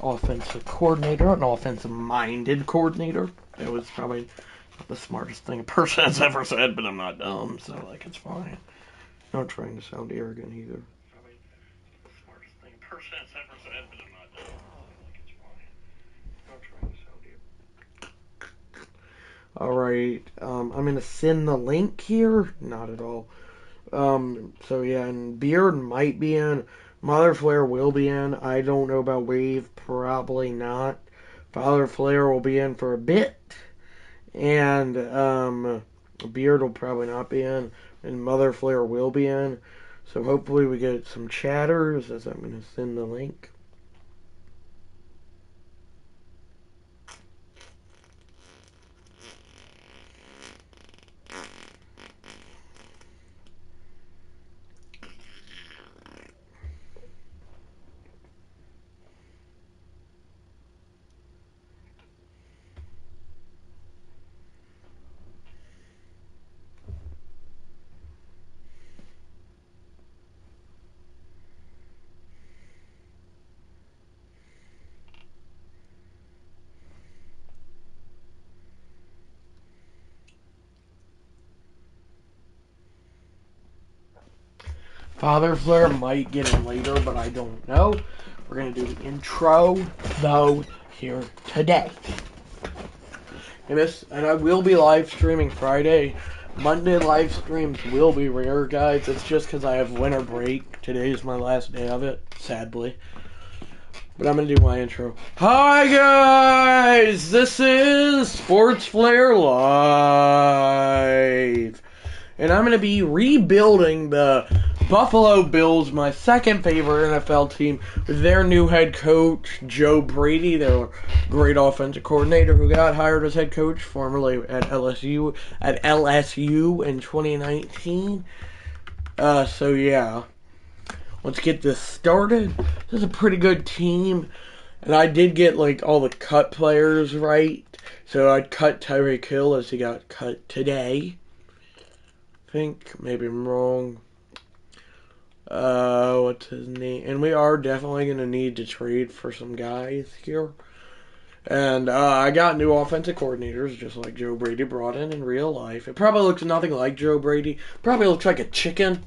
offensive coordinator, an offensive-minded coordinator. It was probably not the smartest thing a person has ever said, but I'm not dumb, so, like, it's fine. Not trying to sound arrogant either. Probably the smartest thing a person has ever said, but I'm not dumb, so, like, it's fine. Not trying to sound arrogant. Alright, I'm going to send the link here. Not at all. So yeah, and Beard might be in. Mother Flare will be in. I don't know about Wave. Probably not. Father Flare will be in for a bit. And, Beard will probably not be in. And Mother Flare will be in. So hopefully we get some chatters as I'm going to send the link. Father Flare might get in later, but I don't know. We're going to do the intro, though, here today. And I will be live streaming Friday. Monday live streams will be rare, guys. It's just because I have winter break. Today is my last day of it, sadly. But I'm going to do my intro. Hi, guys! This is Sports Flare Live. And I'm going to be rebuilding the Buffalo Bills, my second favorite NFL team, with their new head coach, Joe Brady, their great offensive coordinator who got hired as head coach, formerly at LSU in 2019. So yeah, let's get this started. This is a pretty good team, and I did get like all the cut players right. So I'd cut Tyreek Hill as he got cut today. I think maybe I'm wrong. What's his name? And we are definitely going to need to trade for some guys here. And I got new offensive coordinators, just like Joe Brady brought in real life. It probably looks nothing like Joe Brady. Probably looks like a chicken.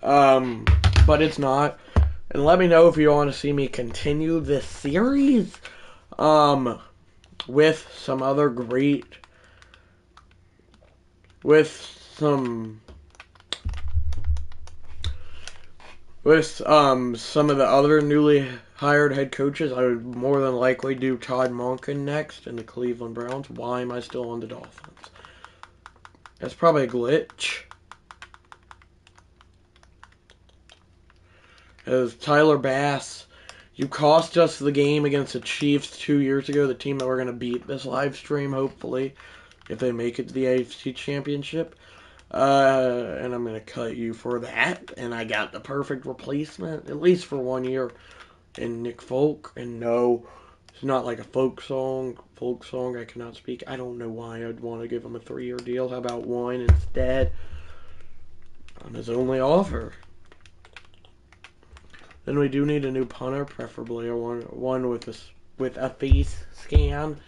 But it's not. And let me know if you want to see me continue this series. With some other great... With some of the other newly hired head coaches. I would more than likely do Todd Monken next in the Cleveland Browns. Why am I still on the Dolphins? That's probably a glitch. As Tyler Bass, you cost us the game against the Chiefs 2 years ago, the team that we're going to beat this live stream, hopefully, if they make it to the AFC Championship. And I'm going to cut you for that. And I got the perfect replacement, at least for 1 year, in Nick Folk. And no, it's not like a folk song. I cannot speak. I don't know why I'd want to give him a 3-year deal. How about 1 instead? On his only offer. Then we do need a new punter, preferably one with a face scan.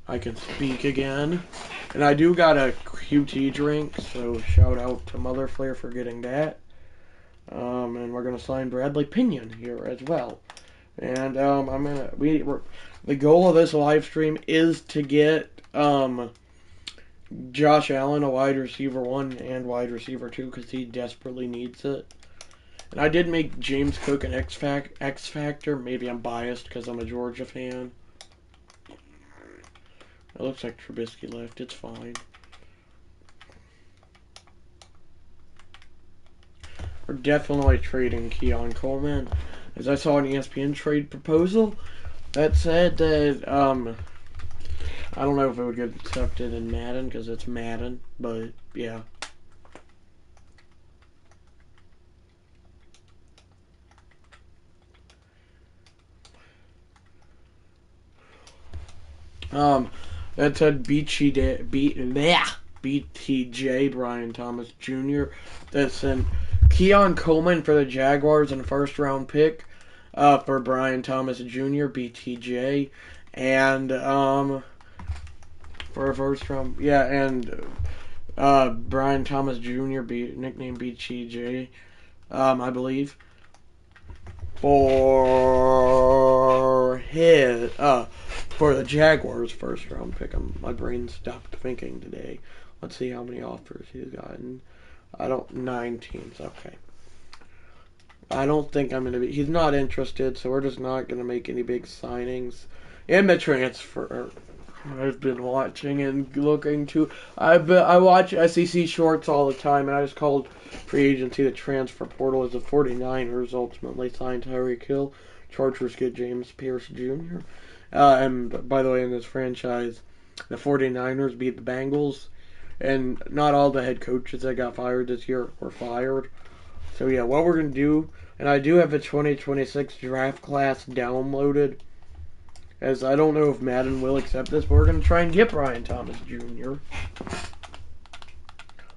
I can speak again. And I do got a QT drink, so shout out to Mother Flare for getting that. And we're going to sign Bradley Pinion here as well. And the goal of this live stream is to get Josh Allen a wide receiver 1 and wide receiver 2 because he desperately needs it. And I did make James Cook an X Factor. Maybe I'm biased because I'm a Georgia fan. It looks like Trubisky left. It's fine. We're definitely trading Keon Coleman. As I saw an ESPN trade proposal that said that, I don't know if it would get accepted in Madden because it's Madden, but yeah. That said BTJ Brian Thomas Jr. that sent Keon Coleman for the Jaguars and a first round pick. for Brian Thomas Jr., BTJ, and for a first round, yeah, and Brian Thomas Jr., nickname BTJ, I believe, for the Jaguars first round pick. My brain stopped thinking today. Let's see how many offers he's gotten. 9 teams, okay. I don't think I'm going to be... He's not interested, so we're just not going to make any big signings. In the transfer, I've been watching and looking to... I watch SEC shorts all the time, and I just called free agency the transfer portal as the 49ers ultimately signed Tyreek Hill. Chargers get James Pierce Jr. And by the way, in this franchise, the 49ers beat the Bengals, and not all the head coaches that got fired this year were fired. So yeah, what we're going to do, and I do have the 2026 draft class downloaded, as I don't know if Madden will accept this, but we're going to try and get Brian Thomas Jr.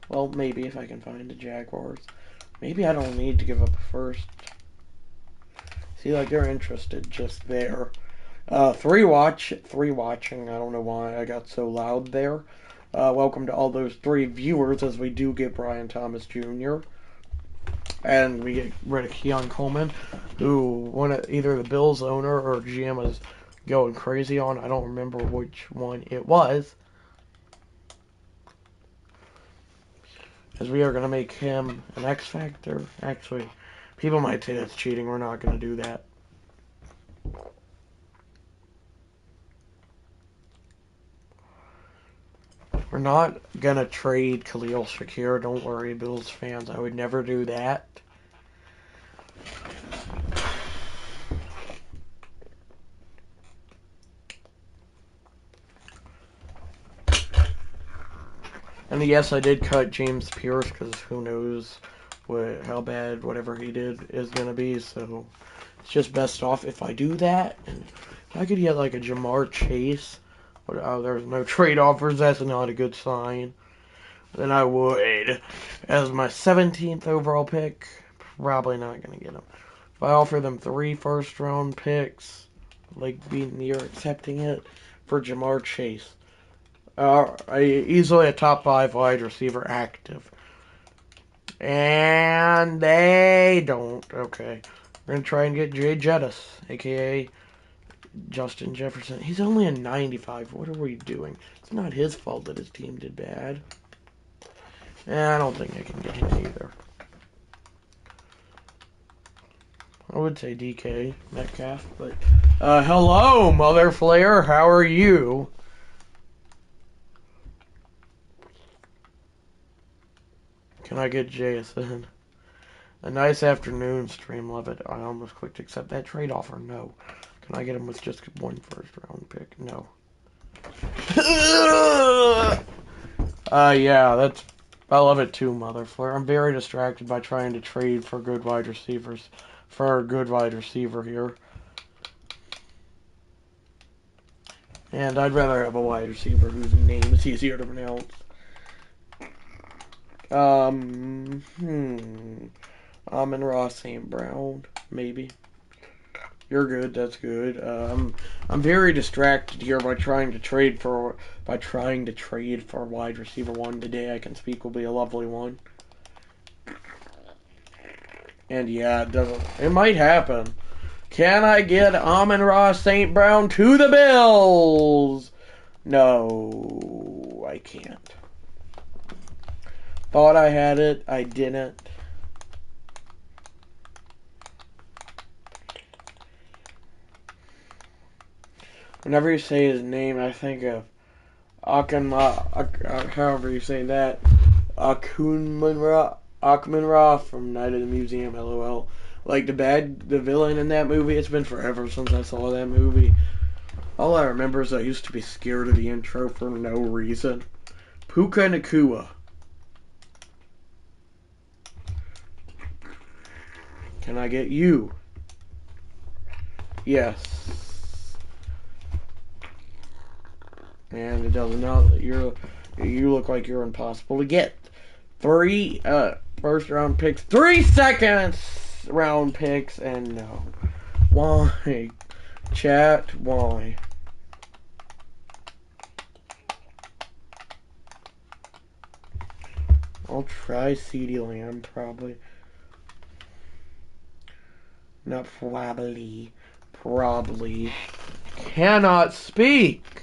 Well, maybe if I can find the Jaguars. Maybe I don't need to give up a first. See, like, they're interested just there. Three watching. I don't know why I got so loud there. Welcome to all those 3 viewers as we do get Brian Thomas Jr. And we get rid of Keon Coleman, who either the Bills owner or GM was going crazy on. I don't remember which one it was. As we are going to make him an X Factor. Actually, people might say that's cheating. We're not going to do that. We're not going to trade Khalil Shakir. Don't worry, Bills fans. I would never do that. And yes, I did cut James Pierce because who knows how bad whatever he did is going to be. So it's just best off if I do that. And if I could get like a Jamar Chase, there's no trade offers. That's not a good sign. Then I would, as my 17th overall pick, probably not going to get him. If I offer them 3 first-round picks, like being near accepting it for Jamar Chase. Easily a top 5 wide receiver active. And they don't. Okay. We're going to try and get Jay Jettis, a.k.a. Justin Jefferson. He's only a 95. What are we doing? It's not his fault that his team did bad. I don't think I can get him either. I would say DK Metcalf, but hello, Mother Flair. How are you? Can I get Jason? A nice afternoon stream. Love it. I almost clicked accept that trade offer. No. Can I get him with just 1 first-round pick? No. Yeah, I love it too, Mother Flair. I'm very distracted by trying to trade for good wide receivers. For a good wide receiver here. And I'd rather have a wide receiver whose name is easier to pronounce. Amon-Ra St. Brown, maybe. You're good. That's good. I'm very distracted here by trying to trade for wide receiver 1 today. I can speak will be a lovely one. And yeah, it might happen. Can I get Amon-Ra St. Brown to the Bills? No, I can't. Thought I had it. I didn't. Whenever you say his name, I think of however you say that, Akhman-Ra from Night of the Museum, LOL. Like the villain in that movie. It's been forever since I saw that movie. All I remember is I used to be scared of the intro for no reason. Puka Nakua. Can I get you? Yes. And it does not. You look like you're impossible to get. 3 first round picks, 3 seconds round picks, and no. Why? Chat, why? I'll try CD Lamb, probably. Not probably. Probably. Cannot speak!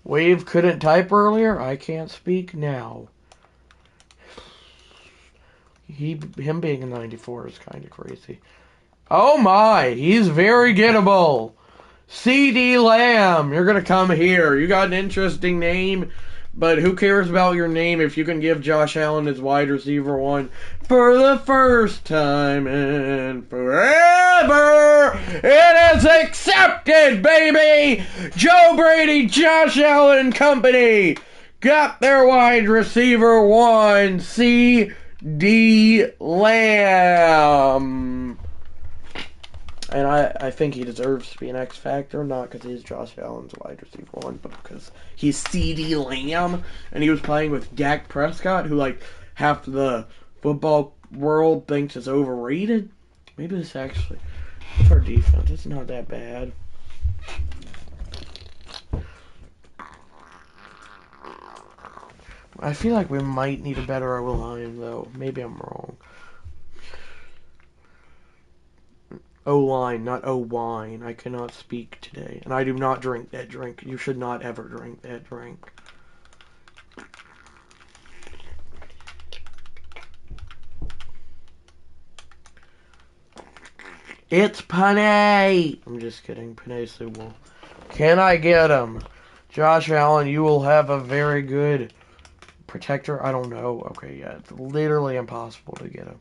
Wave couldn't type earlier? I can't speak now. Him being a 94 is kind of crazy. Oh my! He's very gettable! CD Lamb, you're gonna come here. You got an interesting name, but who cares about your name if you can give Josh Allen his wide receiver one for the first time in forever? It is accepted, baby! Joe Brady, Josh Allen Company got their wide receiver one, CD Lamb. And I think he deserves to be an X Factor, not because he's Josh Allen's wide receiver one, but because he's CD Lamb, and he was playing with Dak Prescott, who, like, half the football world thinks is overrated. Maybe this actually, it's our defense. It's not that bad. I feel like we might need a better O-line, though. Maybe I'm wrong. O-line, not O-wine. I cannot speak today. And I do not drink that drink. You should not ever drink that drink. It's Panay! I'm just kidding. Panay Sewell. Can I get him? Josh Allen, you will have a very good protector. I don't know. Okay, yeah. It's literally impossible to get him.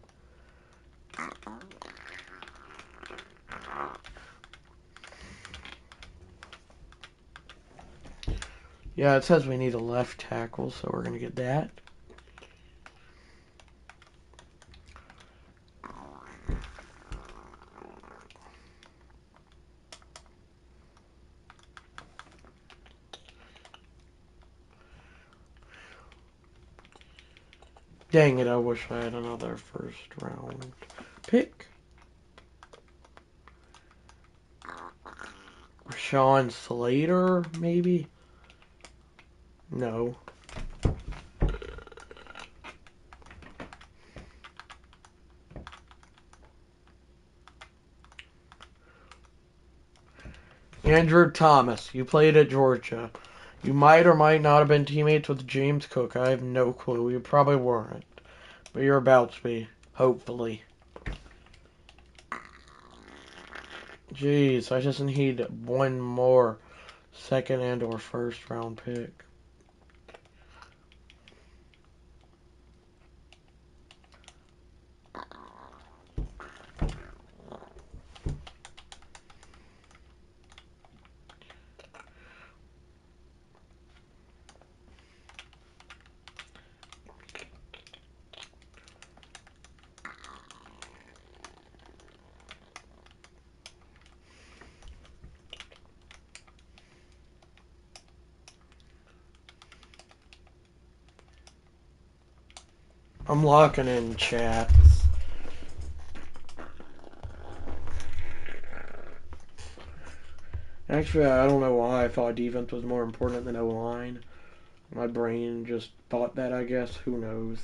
Yeah, it says we need a left tackle, so we're going to get that. Dang it, I wish I had another first round pick. Rashawn Slater, maybe? No. Andrew Thomas, you played at Georgia. You might or might not have been teammates with James Cook. I have no clue. You probably weren't. But you're about to be. Hopefully. Jeez, I just need one more second and or first round pick. I'm locking in chats. Actually, I don't know why I thought defense was more important than O-line. My brain just thought that, I guess. Who knows?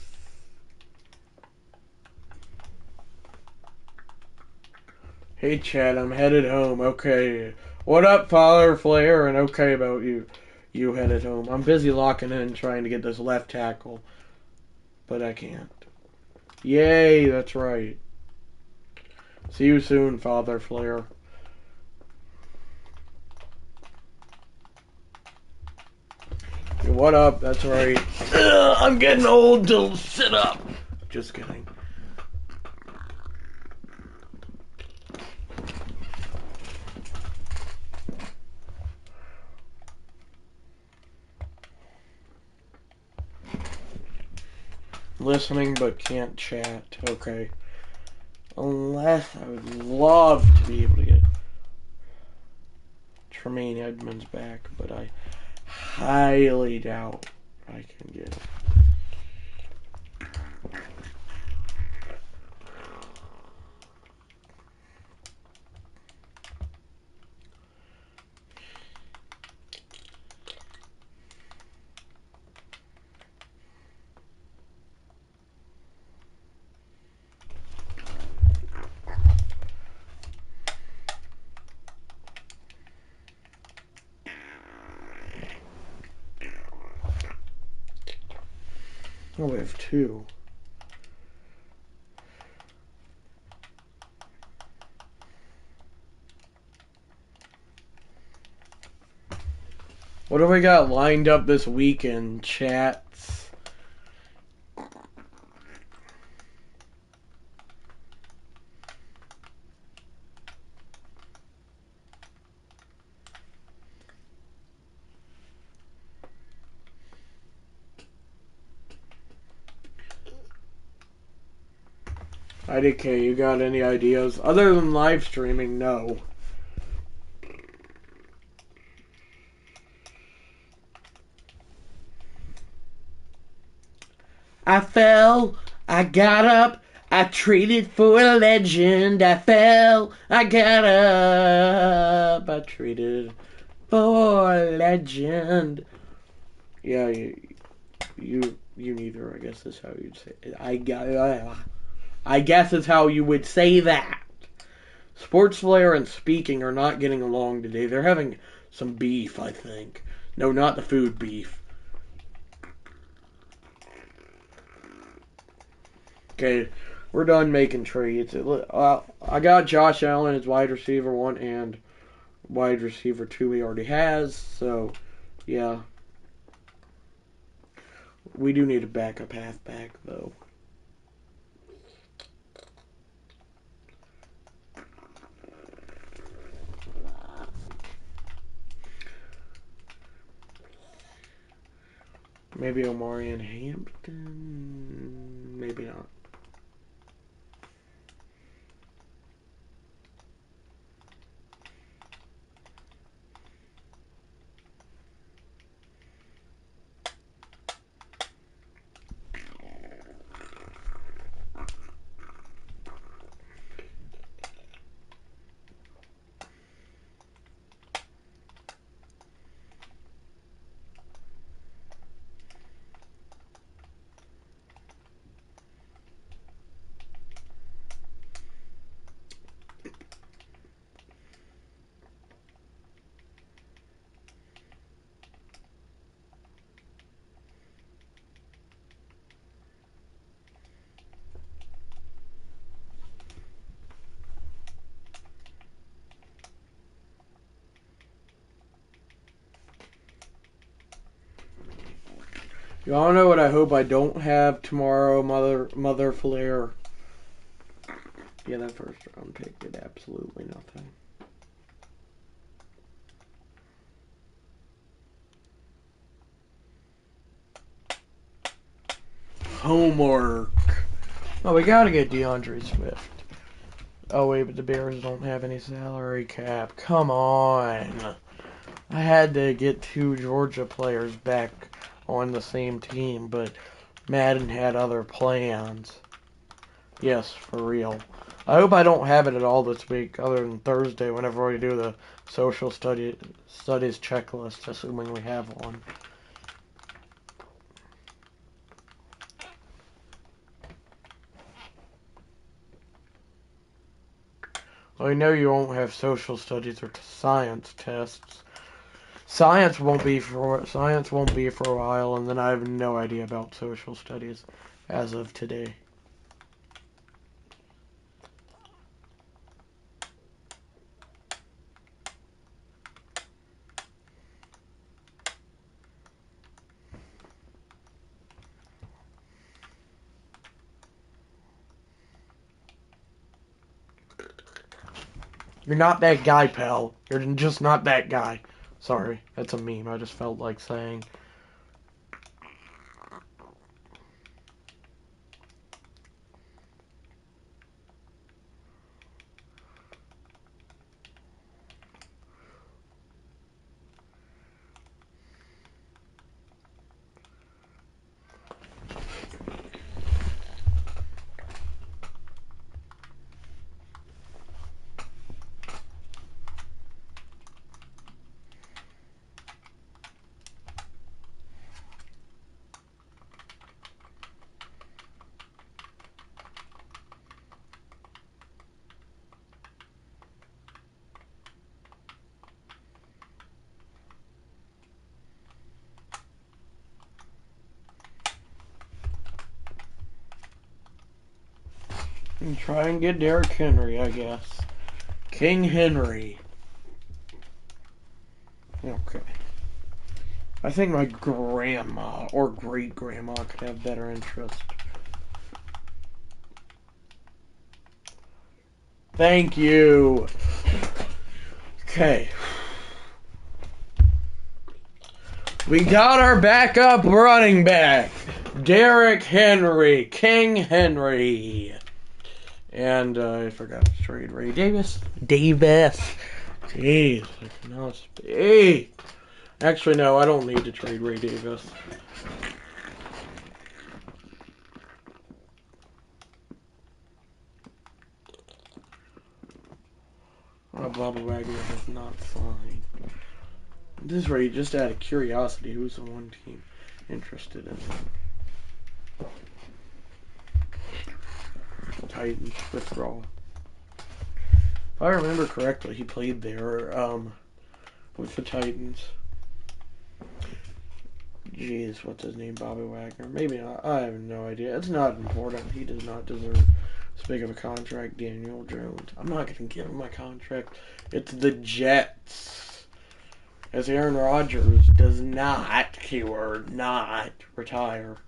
Hey, Chad, I'm headed home. Okay. What up, Father Flair? And okay about you. You headed home. I'm busy locking in trying to get this left tackle. But I can't. Yay, that's right. See you soon, Father Flair. What up? That's right. I'm getting old to sit up. Just kidding. Listening but can't chat. Okay. Unless I would love to be able to get Tremaine Edmonds back, but I highly doubt I can get him. Oh, we have two. What do we got lined up this weekend, chats? IDK, you got any ideas? Other than live streaming, no. I fell, I got up, I traded for a legend. I fell, I got up, I traded for a legend. Yeah, you neither. I guess is how you'd say it. I guess is how you would say that. Sports Flair and Speaking are not getting along today. They're having some beef, I think. No, not the food beef. Okay, we're done making trades. I got Josh Allen as wide receiver 1 and wide receiver 2 he already has. So, yeah. We do need a backup halfback, though. Maybe Omarion Hampton? Maybe not. Y'all know what I hope I don't have tomorrow, Mother Flair. Yeah, that first round pick did absolutely nothing. Homework. Oh, we gotta get DeAndre Swift. Oh, wait, but the Bears don't have any salary cap. Come on. I had to get 2 Georgia players back on the same team, but Madden had other plans. Yes, for real. I hope I don't have it at all this week, other than Thursday, whenever we do the social studies checklist, assuming we have one. Well, I know you won't have social studies or science tests. Science won't be for a while, and then I have no idea about social studies as of today. You're not that guy, pal. You're just not that guy. Sorry, that's a meme. I just felt like saying. And try and get Derrick Henry, I guess. King Henry. Okay. I think my grandma or great-grandma could have better interest. Thank you. Okay. We got our backup running back. Derrick Henry. King Henry. And I forgot to trade Ray Davis. Jeez, I cannot speak. Actually, no, I don't need to trade Ray Davis. Bobby Wagner is not fine. This rate, just out of curiosity, who's the one team interested in? Titans withdrawal. If I remember correctly, he played there with the Titans. Jeez, what's his name? Bobby Wagner? Maybe not. I have no idea. It's not important. He does not deserve as big of a contract. Daniel Jones. I'm not going to give him my contract. It's the Jets. As Aaron Rodgers does not, keyword, not retire.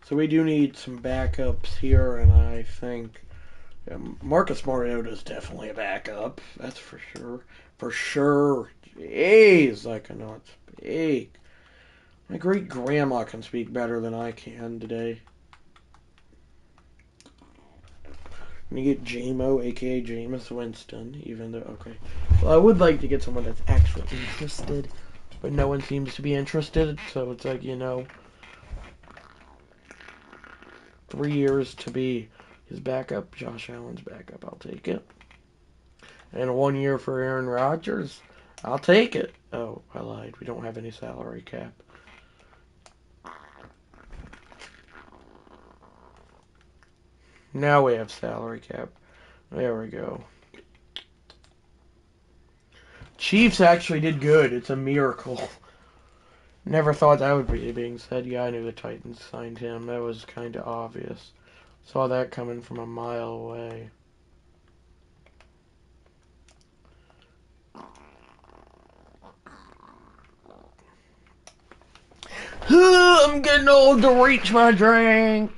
So we do need some backups here, and I think Marcus Mariota is definitely a backup. That's for sure. For sure. Jeez, I cannot speak. My great grandma can speak better than I can today. I'm gonna get JMO, aka Jameis Winston, even though, okay. Well, I would like to get someone that's actually interested, but no one seems to be interested, so it's like, 3 years to be his backup, Josh Allen's backup. I'll take it. And 1 year for Aaron Rodgers. I'll take it. Oh, I lied. We don't have any salary cap. Now we have salary cap. There we go. Chiefs actually did good. It's a miracle. Never thought that would be being said. Yeah, I knew the Titans signed him. That was kind of obvious. Saw that coming from a mile away. I'm getting old to reach my drink.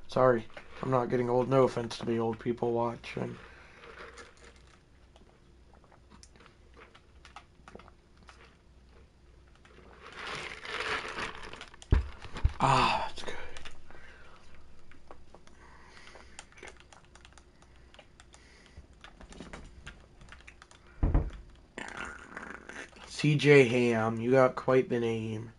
Sorry, I'm not getting old. No offense to the old people watching. Ah, that's good. CJ Ham, you got quite the name.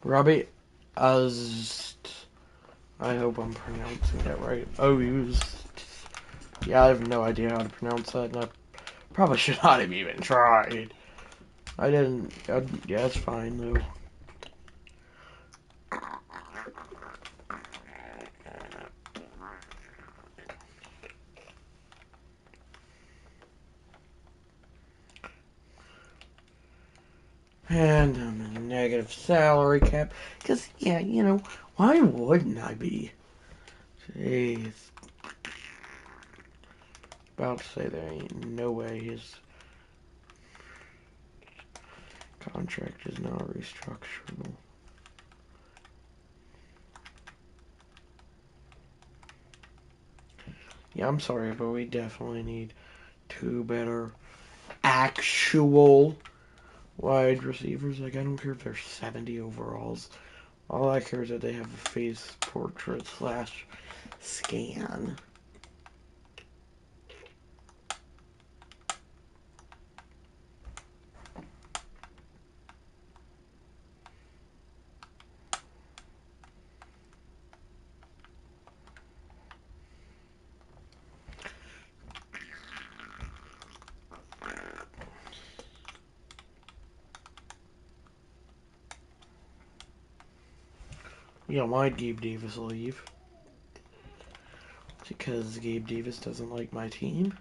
Robbie Ust. I hope I'm pronouncing that right. Ust. Yeah, I have no idea how to pronounce that, and I probably should not have even tried. I didn't. Yeah, it's fine, though. And I'm in a negative salary cap. Because, yeah, why wouldn't I be? Jeez. About to say there ain't no way his contract is not restructurable. Yeah, I'm sorry, but we definitely need 2 better actual wide receivers. Like, I don't care if they're 70 overalls. All I care is that they have a face portrait / scan. Yeah, why'd Gabe Davis leave? Because Gabe Davis doesn't like my team?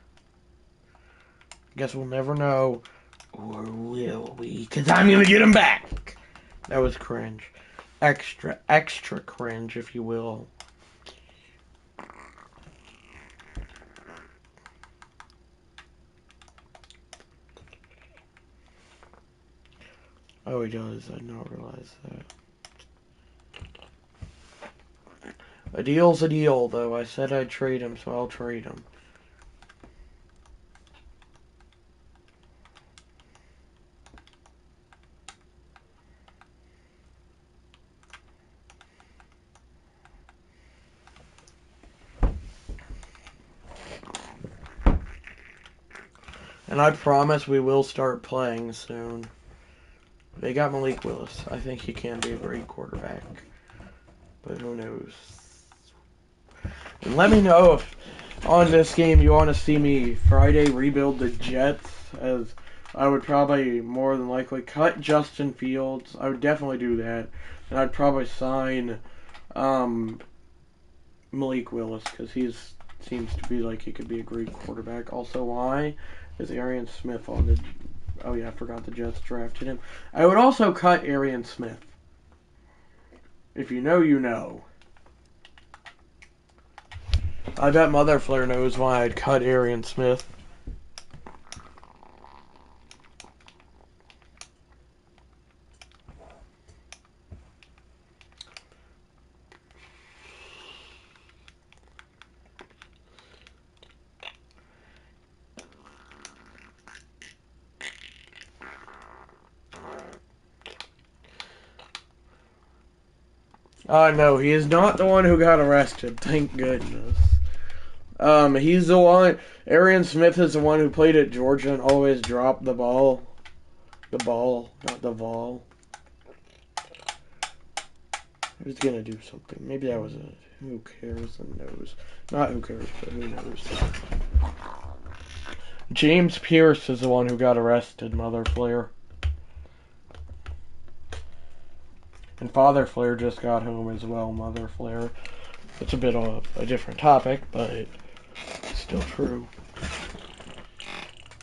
Guess we'll never know. Or will we? Because I'm going to get him back! That was cringe. Extra cringe, if you will. Oh, he does. I did not realize that. A deal's a deal, though. I said I'd trade him, so I'll trade him. And I promise we will start playing soon. They got Malik Willis. I think he can be a great quarterback. But who knows? And let me know if on this game you want to see me Friday rebuild the Jets, as I would probably more than likely cut Justin Fields. I would definitely do that. And I'd probably sign Malik Willis, because he seems to be like he could be a great quarterback. Also, why is Arian Smith on the... Oh yeah, I forgot the Jets drafted him. I would also cut Arian Smith. If you know, you know. I bet Mother Flare knows why I'd cut Arian Smith. No, he is not the one who got arrested. Thank goodness. He's the one. Arian Smith is the one who played at Georgia and always dropped the ball. The ball, not the ball. Who's gonna do something? Maybe that was a who cares and knows. Not who cares, but who knows. James Pierce is the one who got arrested, Mother Flare. And Father Flare just got home as well, Mother Flare. It's a bit of a different topic, but it's still true.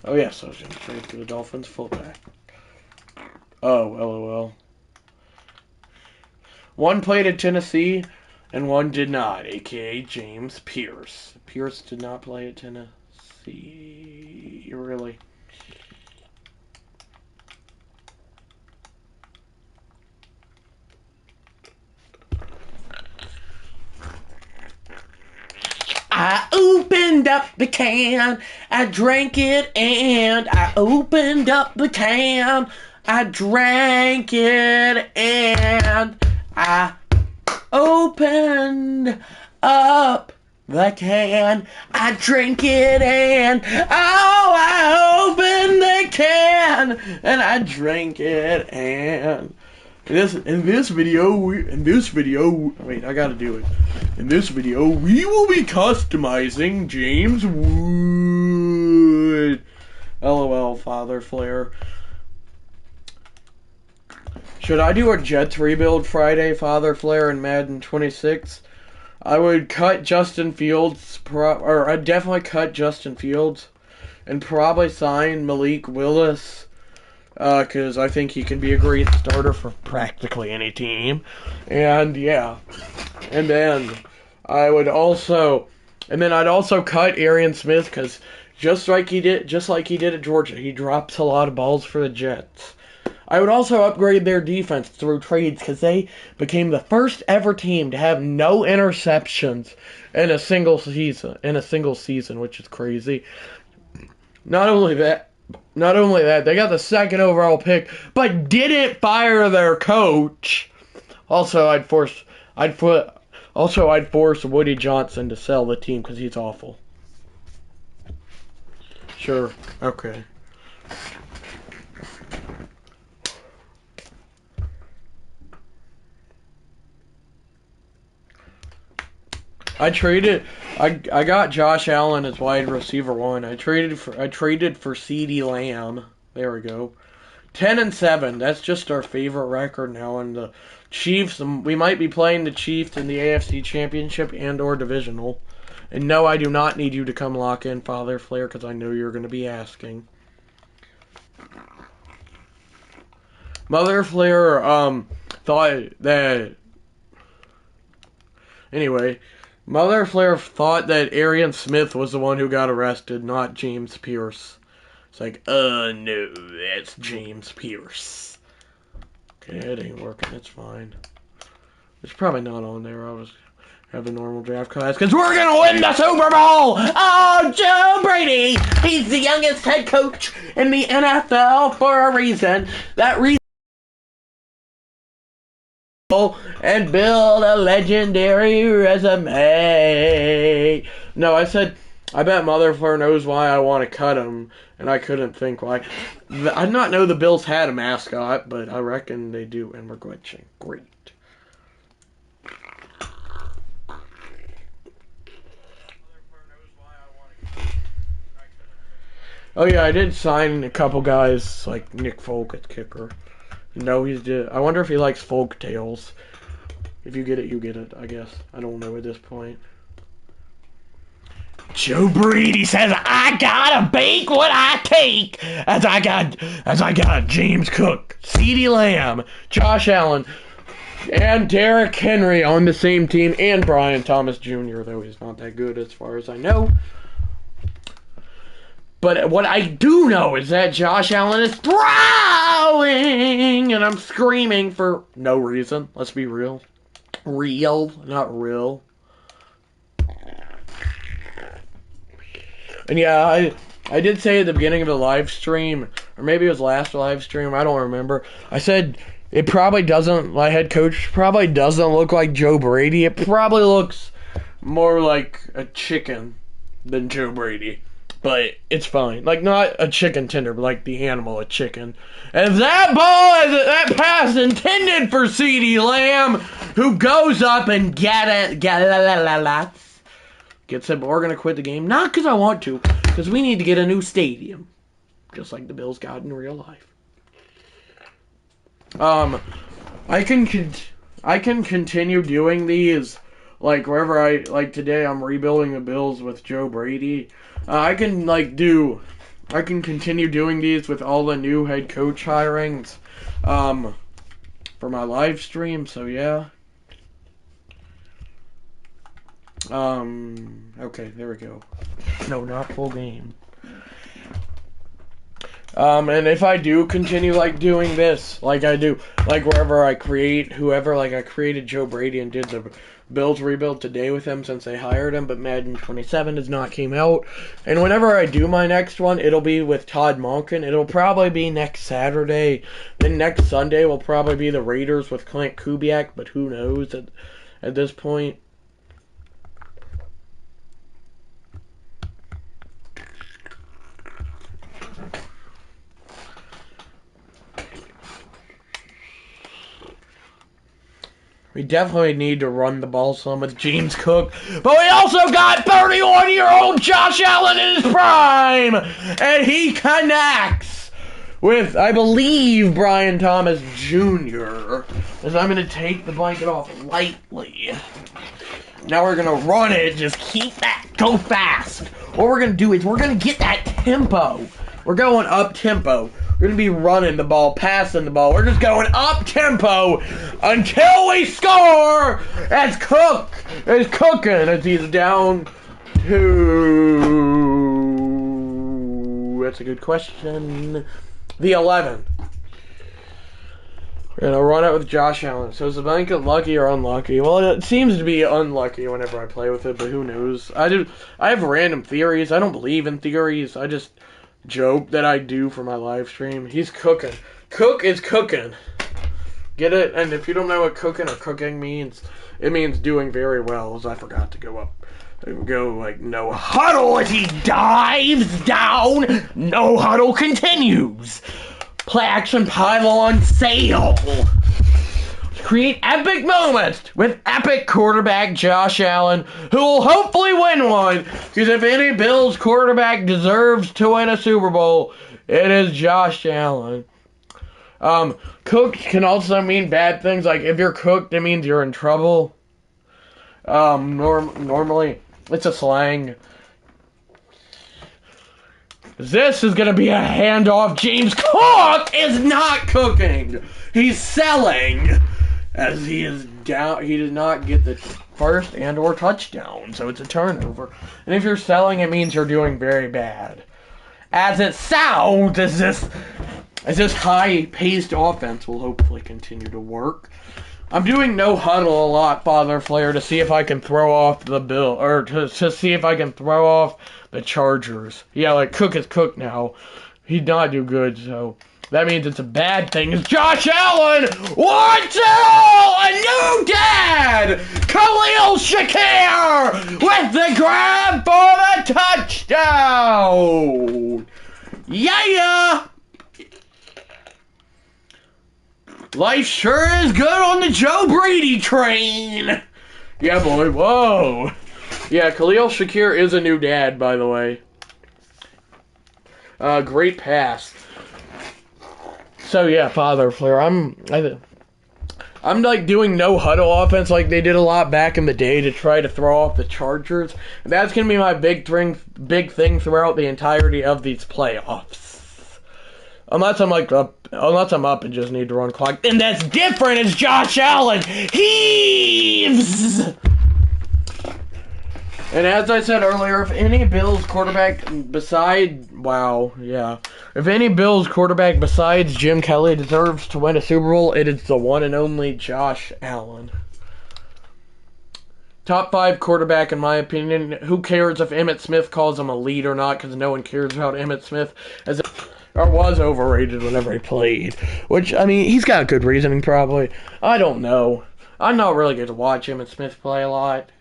Oh yes, I was going to trade for the Dolphins fullback. Oh, LOL. One played at Tennessee, and one did not, a.k.a. James Pierce. Pierce did not play at Tennessee. Really? I opened up the can, I drank it, and I opened up the can, I drank it, and I opened up the can, I drank it, and oh, I opened the can, and I drank it, and in this video, wait, I gotta do it. In this video, we will be customizing James Wood. LOL, Father Flare. Should I do a Jets rebuild Friday, Father Flare, in Madden 26? I would cut Justin Fields, or I'd definitely cut Justin Fields, and probably sign Malik Willis. Because I think he can be a great starter for practically any team. And, yeah. And then I'd also cut Arian Smith, because just like he did at Georgia, he drops a lot of balls for the Jets. I would also upgrade their defense through trades, because they became the first ever team to have no interceptions in a single season, which is crazy. Not only that, they got the second overall pick, but didn't fire their coach. Also, I'd force Woody Johnson to sell the team because he's awful. Sure. Okay. I got Josh Allen as wide receiver 1. I traded for CeeDee Lamb. There we go. 10-7. That's just our favorite record now. And the Chiefs, we might be playing the Chiefs in the AFC Championship and/or divisional. And no, I do not need you to come lock in Father Flair because I know you're going to be asking. Mother Flair thought that. Anyway, Mother Flair thought that Arian Smith was the one who got arrested, not James Pierce. It's like, no, that's James Pierce. Okay, it ain't working. It's fine. It's probably not on there. I was having a normal draft class because we're gonna win the Super Bowl. Oh, Joe Brady, he's the youngest head coach in the NFL for a reason. That reason. And build a legendary resume. No, I said, I bet Mother Flair knows why I want to cut him, and I couldn't think why. I did not know the Bills had a mascot, but I reckon they do, and we're glitching. Great. Oh yeah, I did sign a couple guys, like Nick Folk at kicker. No, he's did. I wonder if he likes folk tales. If you get it, you get it, I guess. I don't know at this point. Joe Brady says, I gotta bake what I take. As I got James Cook, CeeDee Lamb, Josh Allen, and Derrick Henry on the same team, and Brian Thomas Jr., though he's not that good as far as I know. But what I do know is that Josh Allen is throwing, and I'm screaming for no reason. Let's be real. Real, not real. And yeah, I did say at the beginning of the live stream, or maybe it was last live stream, I don't remember. I said it probably doesn't, my head coach probably doesn't look like Joe Brady. It probably looks more like a chicken than Joe Brady. But it's fine. Like, not a chicken tender, but like the animal, a chicken. And that ball, that pass intended for CeeDee Lamb, who goes up and gets it, but we're going to quit the game. Not because I want to, because we need to get a new stadium. Just like the Bills got in real life. I can continue doing these, like, wherever like today I'm rebuilding the Bills with Joe Brady. I can continue doing these with all the new head coach hirings, for my live stream, so yeah. Okay, there we go. No, not full game. And if I do continue, like, doing this, like I do, like, wherever I create, whoever, like, I created Joe Brady and did the Bills rebuild today with him since they hired him, but Madden 27 has not came out. And whenever I do my next one, it'll be with Todd Monken. It'll probably be next Saturday. Then next Sunday will probably be the Raiders with Clint Kubiak, but who knows at this point. We definitely need to run the ball some with James Cook. But we also got 31-year-old Josh Allen in his prime. And he connects with, I believe, Brian Thomas Jr. As I'm going to take the blanket off lightly. Now we're going to run it. Just keep that. Go fast. What we're going to do is we're going to get that tempo. We're going up tempo. We're going to be running the ball, passing the ball. We're just going up tempo until we score as Cook is cooking as he's down to, that's a good question, the 11. We're going to run it with Josh Allen. So is the blanket lucky or unlucky? Well, it seems to be unlucky whenever I play with it, but who knows? I have random theories. I don't believe in theories. I just joke that I do for my live stream. He's cooking. Cook is cooking. Get it? And if you don't know what cooking or cooking means, it means doing very well, as I forgot to go like no huddle as he dives down. No huddle continues. Play action pylon sail. Create epic moments with epic quarterback Josh Allen, who will hopefully win one. Because if any Bills quarterback deserves to win a Super Bowl, it is Josh Allen. Cooked can also mean bad things. Like if you're cooked, it means you're in trouble. Normally, it's a slang. This is gonna be a handoff. James Cook is not cooking. He's selling. As he is down, he does not get the first and or touchdown, so it's a turnover. And if you're selling, it means you're doing very bad. As it sounds, as this high-paced offense will hopefully continue to work. I'm doing no huddle a lot, Father Flair, to see if I can throw off the Bill, or to see if I can throw off the Chargers. Yeah, like Cook is Cook now. He'd not do good, so that means it's a bad thing. It's Josh Allen! 1-2! A new dad! Khalil Shakir! With the grab for the touchdown! Yeah! Life sure is good on the Joe Brady train! Yeah, boy, whoa! Yeah, Khalil Shakir is a new dad, by the way. Great pass. So yeah, Father Flair, I'm like doing no huddle offense like they did a lot back in the day to try to throw off the Chargers. And that's gonna be my big thing throughout the entirety of these playoffs. Unless I'm up and just need to run clock, and that's different. It's Josh Allen heaves. And as I said earlier, if any Bills quarterback besides Jim Kelly deserves to win a Super Bowl, it is the one and only Josh Allen. Top 5 quarterback in my opinion. Who cares if Emmitt Smith calls him elite or not, because no one cares about Emmitt Smith or was overrated whenever he played. Which, I mean, he's got good reasoning probably. I don't know. I'm not really good to watch Emmitt Smith play a lot.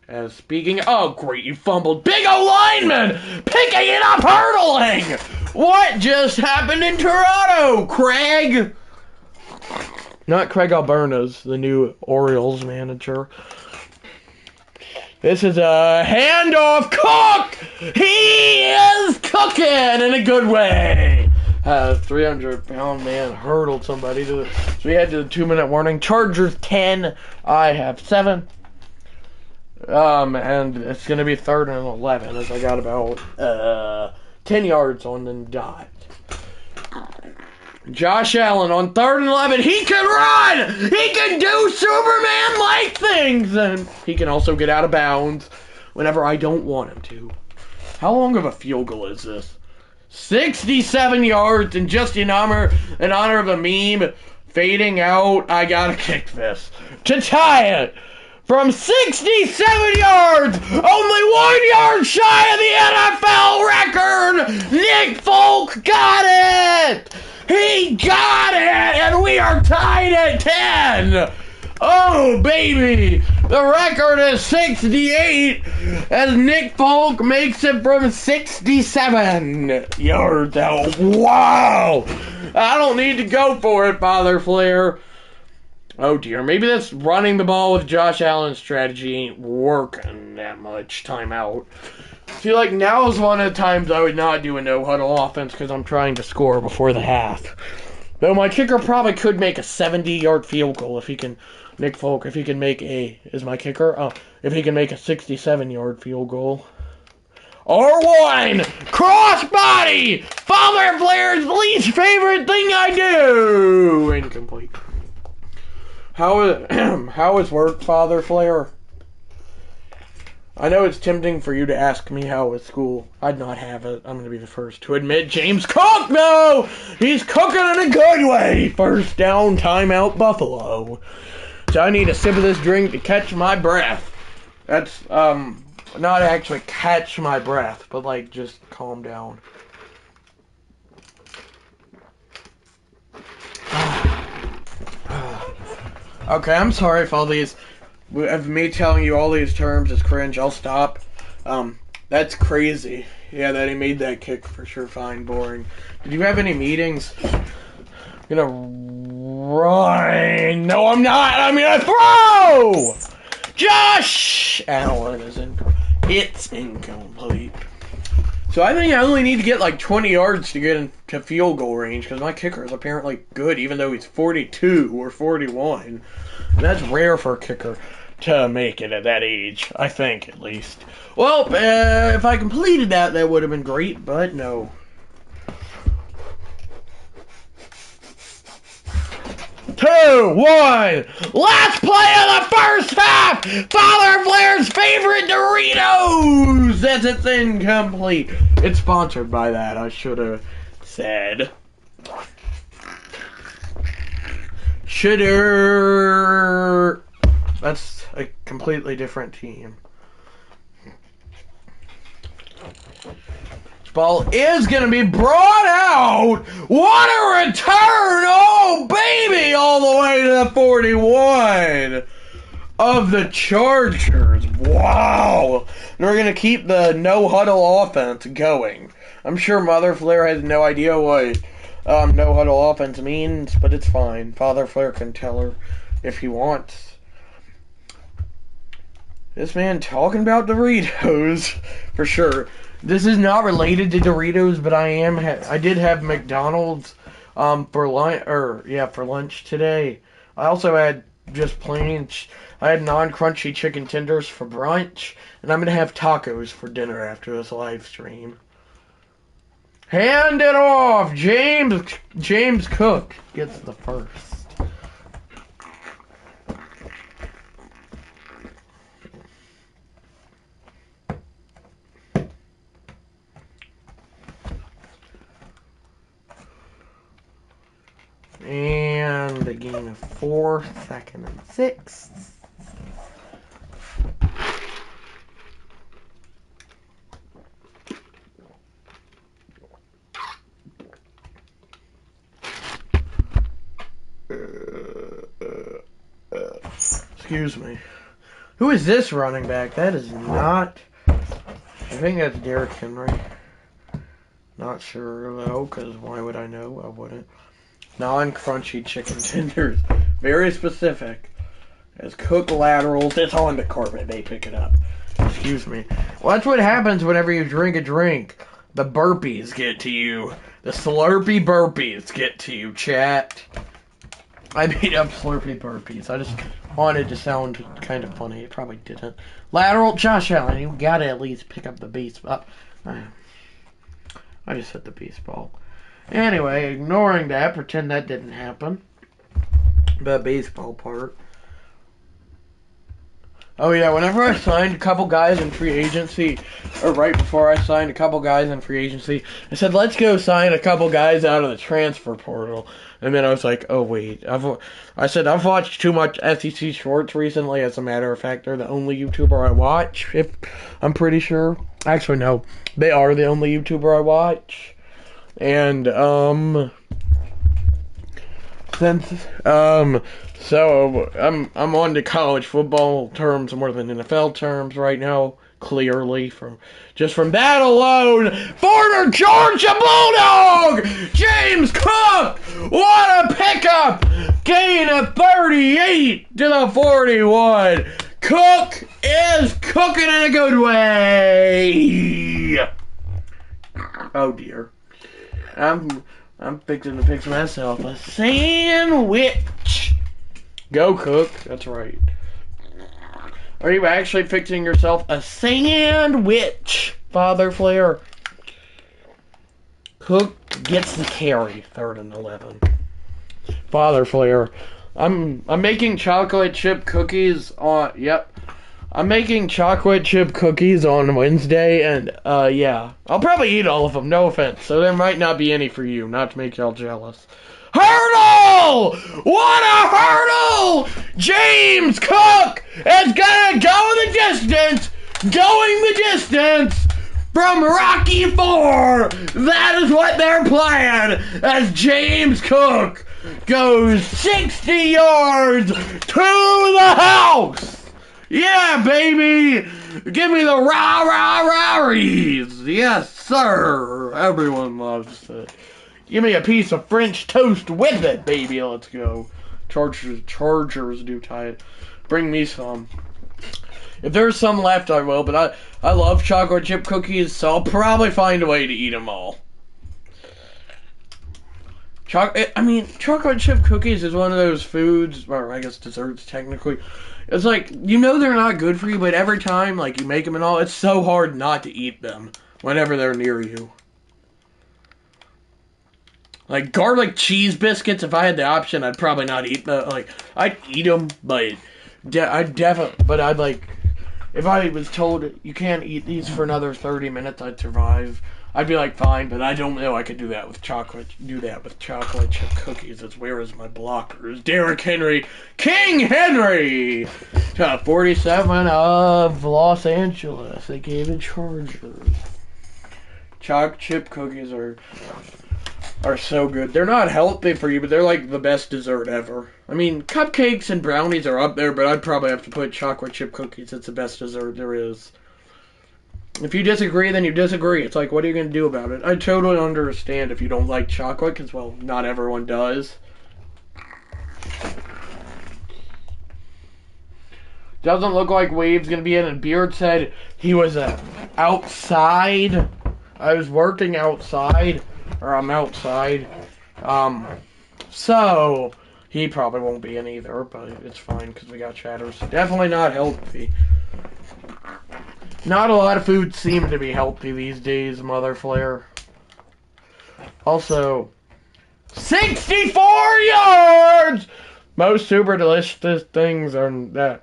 Oh, great, you fumbled. Big O-lineman! Picking it up, hurdling! What just happened in Toronto, Craig? Not Craig Alberna's, the new Orioles manager. This is a handoff. Cook! He is cooking in a good way. 300-pound man hurdled somebody. So we had the 2-minute warning. Chargers 10. I have 7. And it's going to be 3rd and 11 as I got about 10 yards on the dot. Josh Allen on 3rd and 11. He can run! He can do Superman-like things! And he can also get out of bounds whenever I don't want him to. How long of a field goal is this? 67 yards, and just in honor of a meme fading out, I gotta kick this. To tie it! From 67 yards, only 1 yard shy of the NFL record, Nick Folk got it! He got it! And we are tied at 10! Oh, baby! The record is 68 as Nick Folk makes it from 67 yards out. Wow! I don't need to go for it, Father Flair. Oh dear, maybe this running the ball with Josh Allen's strategy ain't working that much. Timeout. I feel like now is one of the times I would not do a no-huddle offense because I'm trying to score before the half. Though my kicker probably could make a 70-yard field goal if he can, Nick Folk, if he can make if he can make a 67-yard field goal. R1! Crossbody! Father Flair's least favorite thing I do! Incomplete. How is work, Father Flair? I know it's tempting for you to ask me how is school. I'd not have it. I'm going to be the first to admit James Cook, no! He's cooking in a good way! First down, timeout, Buffalo. So I need a sip of this drink to catch my breath. That's, not actually catch my breath, but like just calm down. Okay, I'm sorry if all these, of me telling you all these terms is cringe. I'll stop. That's crazy. Yeah, that he made that kick for sure. Fine, boring. Did you have any meetings? I'm gonna run. No, I'm not. I'm gonna throw. Josh Allen is it's incomplete. So I think I only need to get like 20 yards to get into field goal range because my kicker is apparently good, even though he's 42 or 41. And that's rare for a kicker to make it at that age, I think, at least. Well, if I completed that, that would have been great, but no. 2, 1. Last play of the first half. Father Flair's favorite Doritos. That's it's incomplete. It's sponsored by that. I should have said. Should've. That's a completely different team. Ball is going to be brought out. What a return. Oh, baby. All the way to the 41 of the Chargers. Wow. And we're going to keep the no-huddle offense going. I'm sure Mother Flair has no idea what no-huddle offense means, but it's fine. Father Flair can tell her if he wants. This man talking about Doritos, for sure. This is not related to Doritos, but I did have McDonald's for lunch today. I also had just plain. I had non-crunchy chicken tenders for brunch, and I'm gonna have tacos for dinner after this live stream. Hand it off, James Cook gets the first. And a gain of 4, 2nd and 6. Excuse me. Who is this running back? That is not. I think that's Derrick Henry. Not sure though, because why would I know? I wouldn't. Non-crunchy chicken tenders. Very specific. As Cook laterals, it's on the carpet. They pick it up. Excuse me. Well, that's what happens whenever you drink a drink. The burpees get to you. The slurpy burpees get to you, chat. I made up slurpy burpees. I just wanted to sound kind of funny. It probably didn't. Lateral, Josh Allen. You gotta at least pick up the baseball. I just hit the baseball. Anyway, ignoring that, pretend that didn't happen. The baseball part. Oh yeah, whenever I signed a couple guys in free agency, or right before I signed a couple guys in free agency, I said, let's go sign a couple guys out of the transfer portal. And then I was like, oh wait, I've watched too much SEC shorts recently. As a matter of fact, they're the only YouTuber I watch, I'm pretty sure. Actually, no, they are the only YouTuber I watch. And, so I'm on to college football terms more than NFL terms right now, clearly, from that alone. Former Georgia Bulldog, James Cook, what a pickup! Gain of 38 to the 41. Cook is cooking in a good way. Oh dear. I'm fixing to fix myself a sandwich. Go, Cook. That's right. Are you actually fixing yourself a sandwich, Father Flair? Cook gets the carry, 3rd and 11. Father Flair. I'm making chocolate chip cookies on. Yep. I'm making chocolate chip cookies on Wednesday, and, yeah. I'll probably eat all of them, no offense. So there might not be any for you, not to make y'all jealous. Hurdle! What a hurdle! James Cook is gonna go the distance, going the distance from Rocky IV. That is what they're playing as James Cook goes 60 yards to the house. Yeah, baby. Give me the rah-rah-rah-rees. Yes, sir. Everyone loves it. Give me a piece of French toast with it, baby. Let's go. Chargers do tie it. Bring me some. If there's some left, I will, but I love chocolate chip cookies, so I'll probably find a way to eat them all. Chocolate chip cookies is one of those foods, or I guess desserts technically. It's like, you know they're not good for you, but every time, like, you make them and all, it's so hard not to eat them whenever they're near you. Like, garlic cheese biscuits, if I had the option, I'd probably not eat them. Like, I'd eat them, but I'd like, if I was told you can't eat these for another 30 minutes, I'd survive. I'd be like, fine, but I don't know I could do that with chocolate chip cookies. It's where is my blockers? Derrick Henry, King Henry, to 47 of Los Angeles. They gave it Chargers. Chocolate chip cookies are so good. They're not healthy for you, but they're like the best dessert ever. I mean, cupcakes and brownies are up there, but I'd probably have to put chocolate chip cookies. It's the best dessert there is. If you disagree, then you disagree. It's like, what are you going to do about it? I totally understand if you don't like chocolate, because, well, not everyone does. Doesn't look like Wave's going to be in, and Beard said he was outside. I was working outside, or I'm outside. So he probably won't be in either, but it's fine, because we got chatters. Definitely not healthy. Not a lot of foods seem to be healthy these days, Mother Flare. Also, 64 yards! Most super delicious things that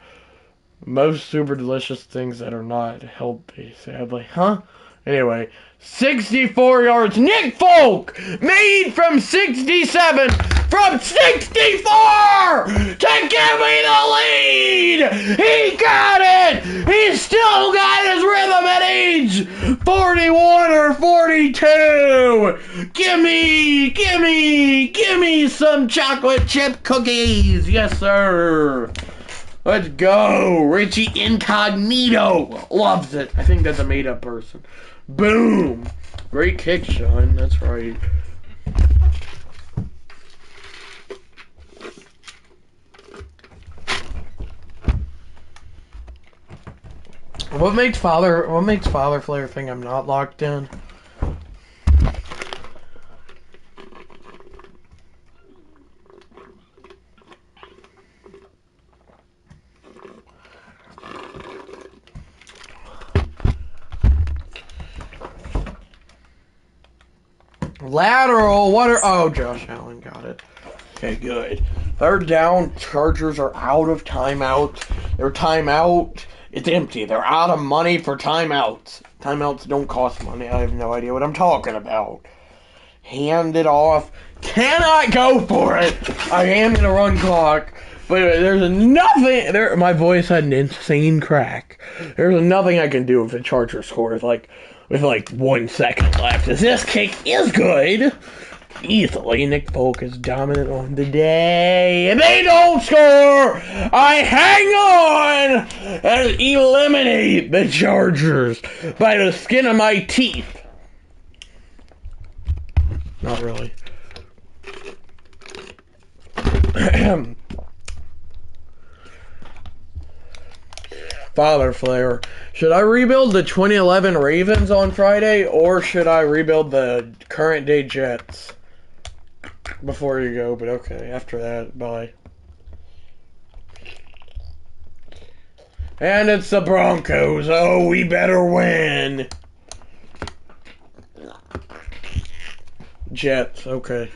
are not healthy, sadly. Huh? Anyway, 64 yards. Nick Folk made from 67 from 64 to give me the lead. He got it. He still got his rhythm at age 41 or 42. Give me some chocolate chip cookies. Yes, sir. Let's go. Richie Incognito loves it. I think that's a made-up person. Boom. Great kick, Sean. That's right. What makes Father Flare think I'm not locked in? Lateral, oh, Josh Allen got it. Okay, good. Third down, Chargers are out of timeout. Their timeout, it's empty. They're out of money for timeouts. Timeouts don't cost money. I have no idea what I'm talking about. Hand it off. Cannot go for it. I am going to run clock. But there's nothing. My voice had an insane crack. There's nothing I can do if the Chargers score with 1 second left. This kick is good. Easily, Nick Folk is dominant on the day. And they don't score! I hang on and eliminate the Chargers by the skin of my teeth. Not really. Father Flare. Should I rebuild the 2011 Ravens on Friday, or should I rebuild the current day Jets? Before you go, but okay, after that, bye. And it's the Broncos. Oh, we better win. Jets, okay.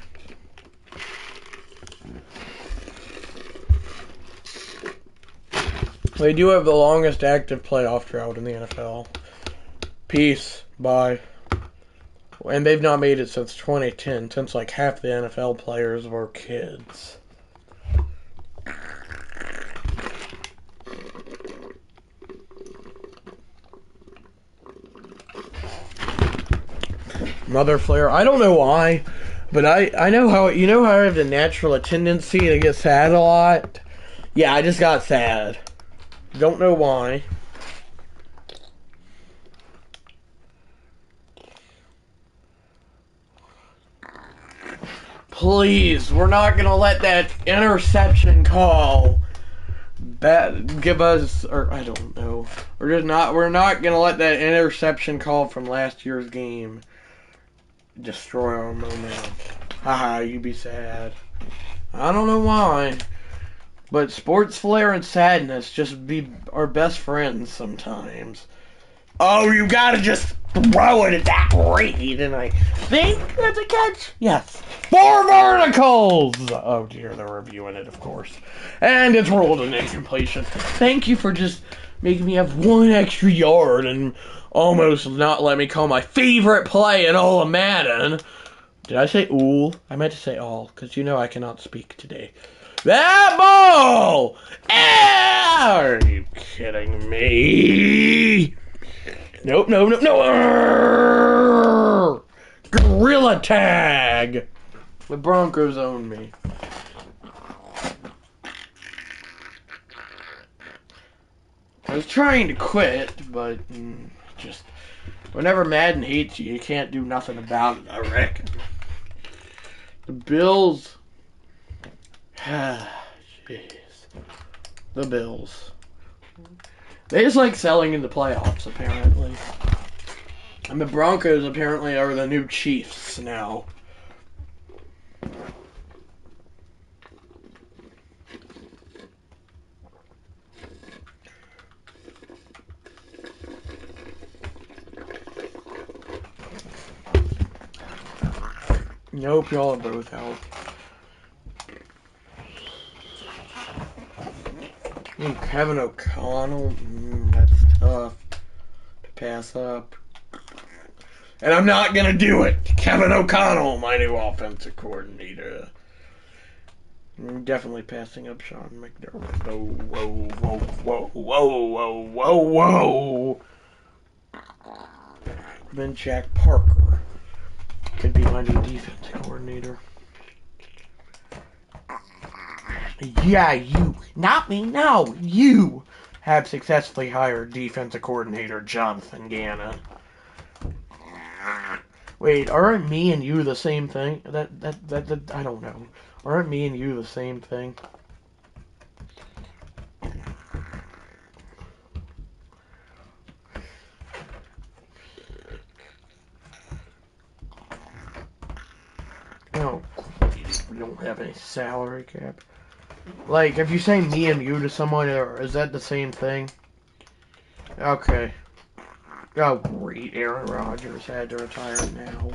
They do have the longest active playoff drought in the NFL. Peace. Bye. And they've not made it since 2010, since half the NFL players were kids. Mother Flare. I don't know why. But I know how, you know how I have the natural tendency to get sad a lot? Yeah, I just got sad. Don't know why. Please, we're not going to let that interception call give us, or I don't know. We're not going to let that interception call from last year's game destroy our momentum. Haha, you be sad. I don't know why. But sports flair and sadness just be our best friends sometimes. Oh, you gotta just throw it at that rate, and I think that's a catch. Yes. 4 verticals! Oh dear, they're reviewing it, of course. And it's ruled an incompletion. Thank you for just making me have 1 extra yard and almost not let me call my favorite play in all of Madden. Did I say ooh? I meant to say all, because you know I cannot speak today. That ball! Are you kidding me? Nope, no, no, no! Gorilla tag! The Broncos own me. I was trying to quit, but just whenever Madden hates you, you can't do nothing about it, I reckon. The Bills. Jeez. The Bills. They just like selling in the playoffs, apparently. And the Broncos apparently are the new Chiefs now. Nope, y'all are both out. Kevin O'Connell, that's tough to pass up. And I'm not going to do it. Kevin O'Connell, my new offensive coordinator. I'm definitely passing up Sean McDermott. Whoa, whoa, whoa, whoa, whoa, whoa, whoa, whoa. Then Jack Parker could be my new defensive coordinator. Yeah, you. Not me, no. You have successfully hired defensive coordinator Jonathan Gannon. Wait, aren't me and you the same thing? That I don't know. Aren't me and you the same thing? Oh, we don't have any salary cap. Like, if you say me and you to someone, is that the same thing? Okay. Oh, great. Aaron Rodgers had to retire now.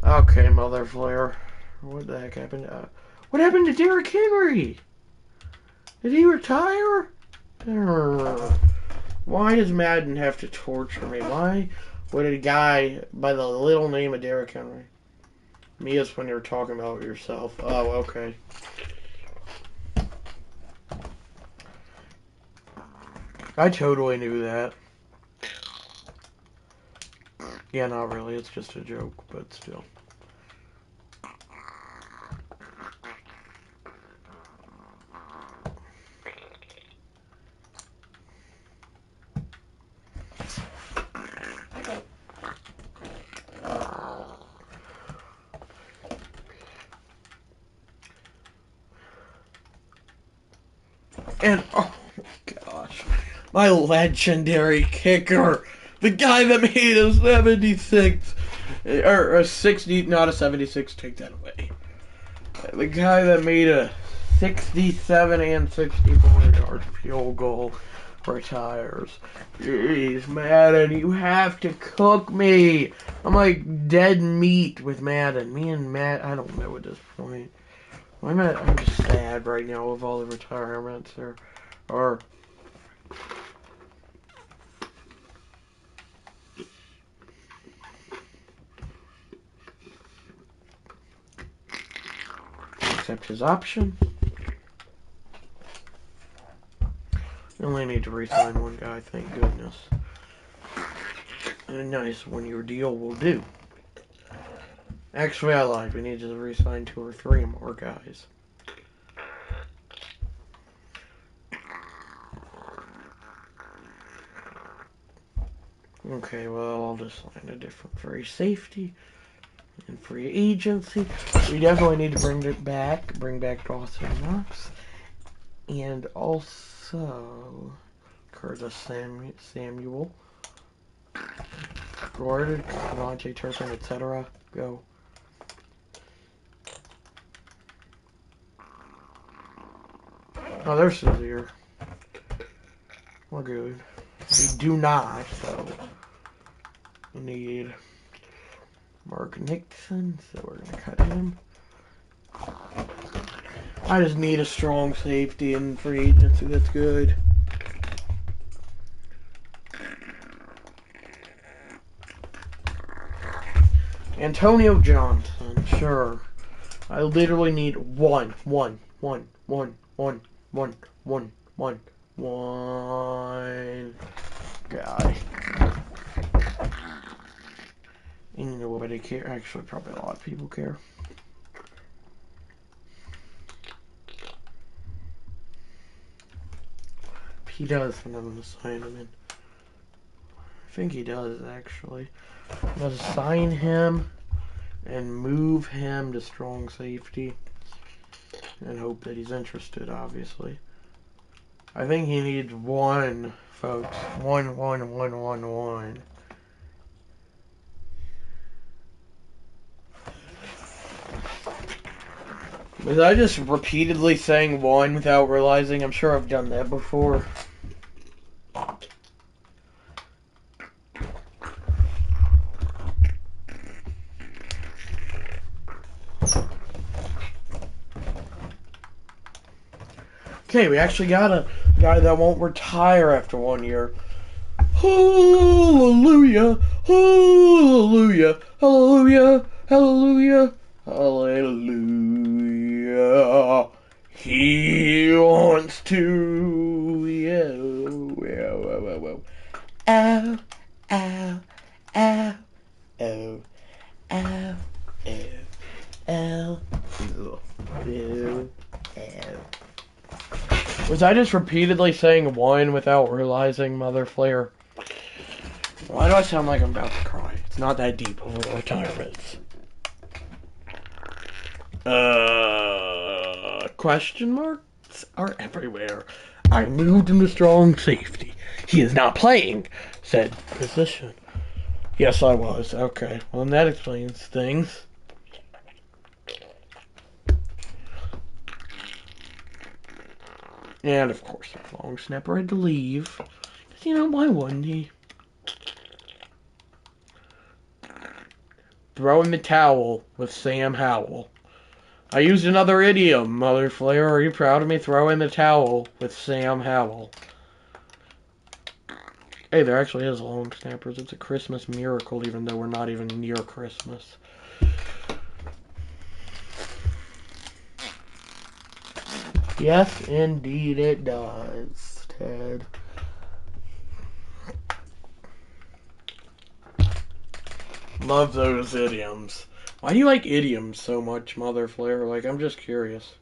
Okay, Mother Flare. What the heck happened? What happened to Derrick Henry? Did he retire? Why does Madden have to torture me? Why would a guy by the little name of Derrick Henry? Me is when you're talking about yourself. Oh, okay. I totally knew that. Yeah, not really. It's just a joke, but still. And, oh my gosh, my legendary kicker, the guy that made a 76, or a 60, not a 76, take that away. The guy that made a 67 and 64-yard field goal retires. Jeez, Madden, you have to cook me. I'm like dead meat with Madden. Me and Matt, I don't know at this point. I'm just sad right now with all the retirements or accept his option. We only need to re-sign one guy, thank goodness. a nice one-year deal will do. Actually, I lied. We need to re-sign 2 or 3 more guys. Okay, well, I'll just sign a different free safety and free agency. We definitely need to bring back Dawson Knox, and also Curtis Samuel, Gordon, Devontae Turpin, etc. Go. Oh, they're still here. We're good. We do not, though. We need Mark Nixon, so we're going to cut him. I just need a strong safety and free agency that's good. Antonio Johnson, sure. I literally need one guy. And nobody care. Actually, probably a lot of people care. He does, and I'm going to sign him in. I think he does, actually. I'm going to sign him and move him to strong safety. And hope that he's interested, obviously. I think he needs one, folks. One. Was I just repeatedly saying one without realizing? I'm sure I've done that before. Okay, we actually got a guy that won't retire after 1 year. Hallelujah! Hallelujah! Hallelujah! Hallelujah! Hallelujah! He wants to. Ow, ow, ow, ow, ow, ow, ow, ow. Was I just repeatedly saying one without realizing, Mother Flare? Why do I sound like I'm about to cry? It's not that deep over retirements. Question marks are everywhere. I moved him to strong safety. He is not playing said position. Yes, I was. Okay. Well, then that explains things. And, of course, the long snapper had to leave. You know, why wouldn't he? Throw in the towel with Sam Howell. I used another idiom, Mother Flare. Are you proud of me? Throw in the towel with Sam Howell. Hey, there actually is long snappers. It's a Christmas miracle, even though we're not even near Christmas. Yes, indeed it does, Ted. Love those idioms. Why do you like idioms so much, Mother Flare? Like, I'm just curious.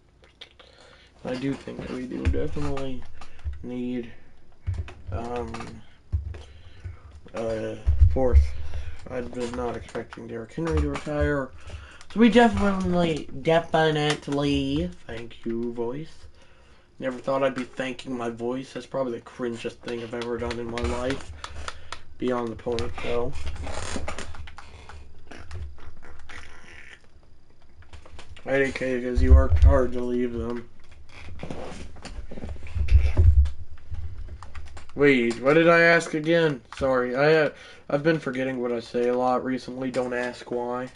I do think that we do definitely need, fourth. I was not expecting Derrick Henry to retire. So we definitely, thank you, voice. Never thought I'd be thanking my voice. That's probably the cringest thing I've ever done in my life. Beyond the point, though. IDK, because you worked hard to leave them. Wait, what did I ask again? Sorry, I've been forgetting what I say a lot recently. Don't ask why.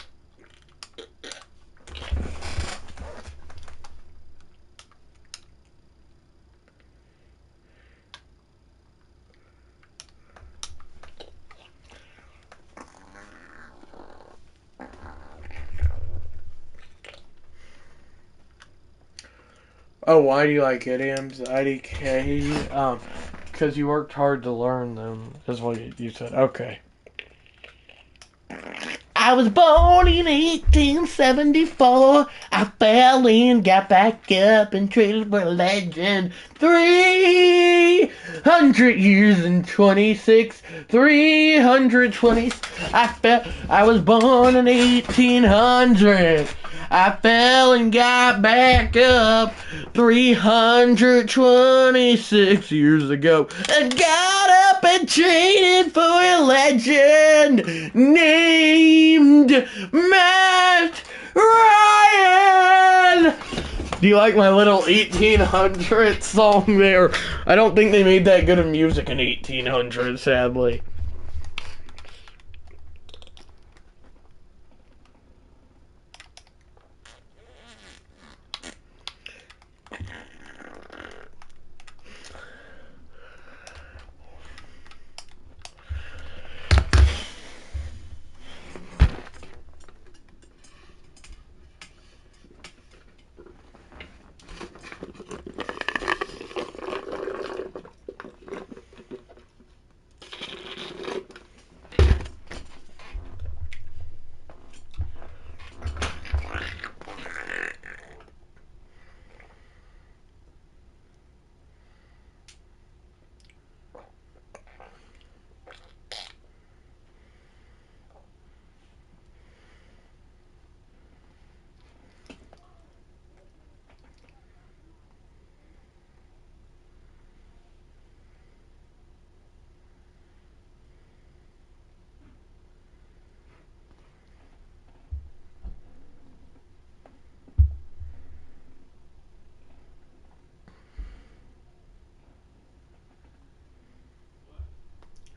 Oh, why do you like idioms? IDK, because you worked hard to learn them, is what you said. Okay. I was born in 1874. I fell in, got back up, and traded for a legend. 300 years and 26. 320. I was born in 1800. I fell and got back up 326 years ago and got up and traded for a legend named Matt Ryan. Do you like my little 1800 song there? I don't think they made that good of music in 1800, sadly.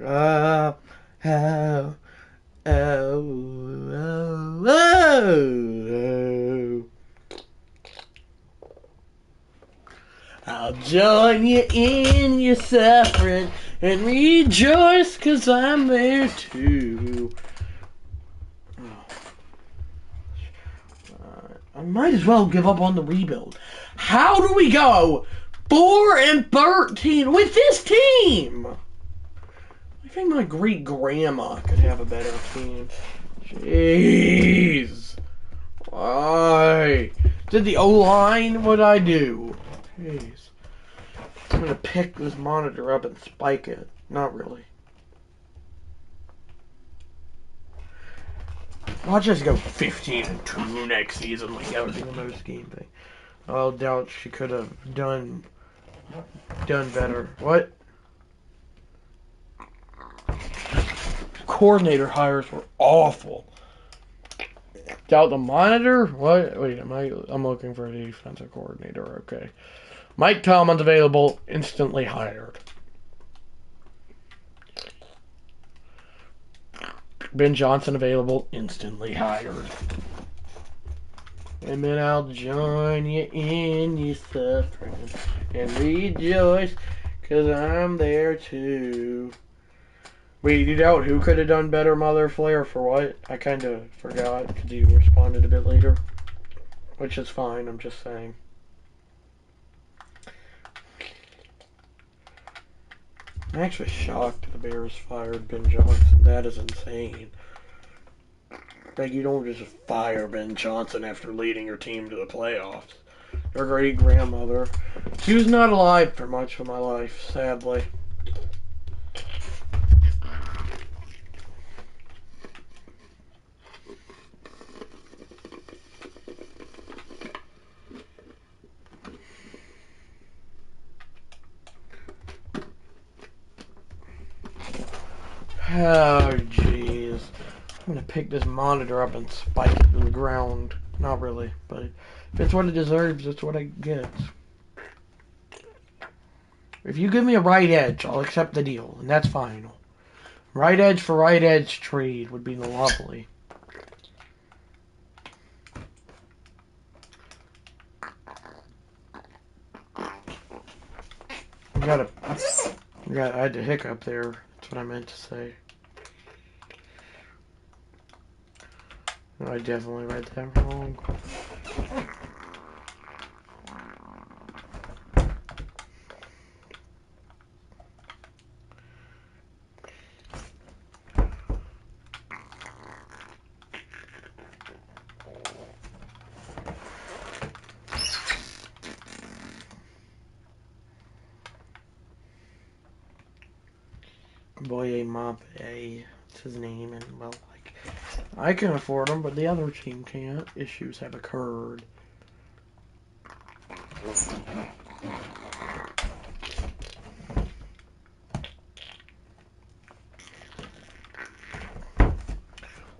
Oh, oh, oh, oh, oh. I'll join you in your suffering and rejoice 'cause I'm there too. I might as well give up on the rebuild. How do we go 4-13 with this team? I think my great-grandma could have a better team. Jeez. Why? Did the O-line? What'd I do? Jeez. I'm gonna pick this monitor up and spike it. Not really. Watch us go 15-2 next season like that would be the most game thing. I'll doubt she could have done better. What? Coordinator hires were awful. Doubt the monitor? What? Wait, I'm looking for a defensive coordinator. Okay. Mike Tomlin's available, instantly hired. Ben Johnson available, instantly hired. And then I'll join you in your suffering and rejoice, 'cause I'm there too. Wait, you doubt who could have done better, Mother Flair, for what? I kind of forgot, because you responded a bit later. Which is fine, I'm just saying. I'm actually shocked the Bears fired Ben Johnson. That is insane. Like, you don't just fire Ben Johnson after leading your team to the playoffs. Your great-grandmother. She was not alive for much of my life, sadly. Oh, jeez. I'm gonna pick this monitor up and spike it in the ground. Not really, but if it's what it deserves, it's what I get. If you give me a right edge, I'll accept the deal, and that's fine. Right edge for right edge trade would be lovely. I had to hiccup there. That's what I meant to say. No, I definitely read that wrong. Boye Mape, it's his name, and well, like, I can afford him, but the other team can't. Issues have occurred.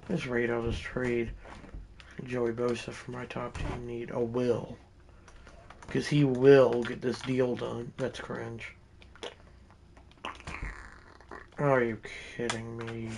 This rate, I'll just trade Joey Bosa for my top team need. A will. Because he will get this deal done. That's cringe. Are you kidding me?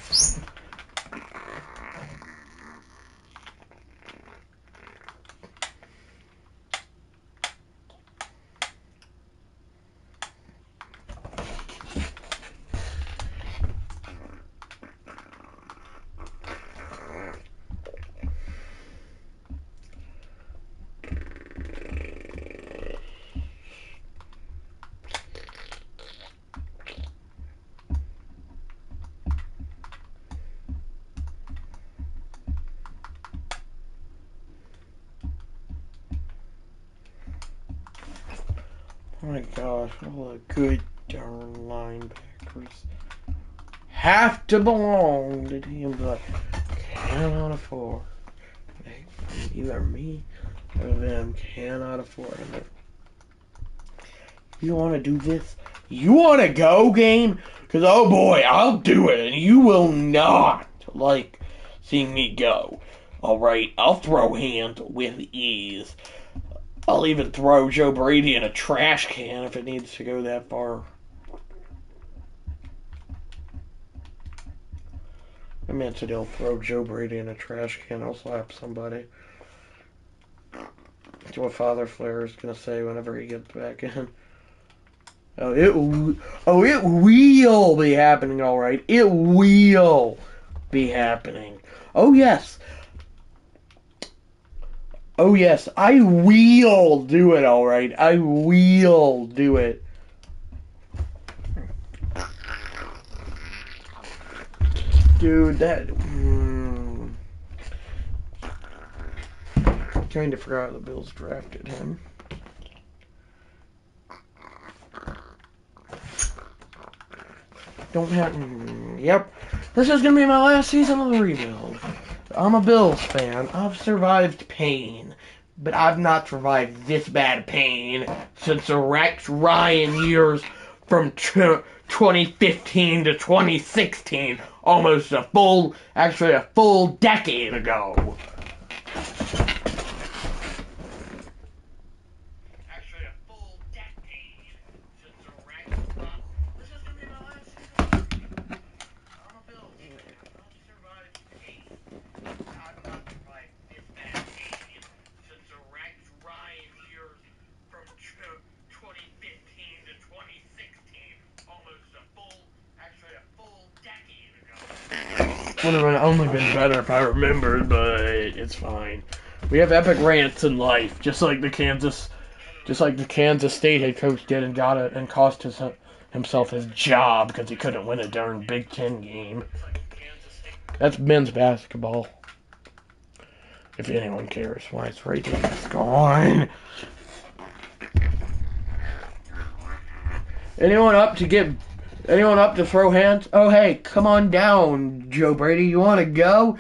Oh my gosh, all the good darn linebackers have to belong to teams that cannot afford. Either me or them cannot afford it. You want to do this? You want to go, game? Because, oh boy, I'll do it, and you will not like seeing me go. Alright, I'll throw hands with ease. I'll even throw Joe Brady in a trash can if it needs to go that far. I meant to throw Joe Brady in a trash can. I'll slap somebody. That's what Father Flair is going to say whenever he gets back in. It will be happening, alright. It will be happening. Oh, yes. Oh, yes. I will do it, alright. I will do it. Dude, that... Kind of forgot the Bills drafted him. Don't have... Yep. This is going to be my last season of the rebuild. I'm a Bills fan. I've survived pain. But I've not survived this bad pain since the Rex Ryan years from 2015 to 2016. Almost a full decade ago. Would have only been better if I remembered, but it's fine. We have epic rants in life, just like the Kansas State head coach did and got it and cost himself his job because he couldn't win a darn Big Ten game. That's men's basketball. If anyone cares why it's right there, it's gone. Anyone up to throw hands? Oh, hey, come on down, Joe Brady. You want to go?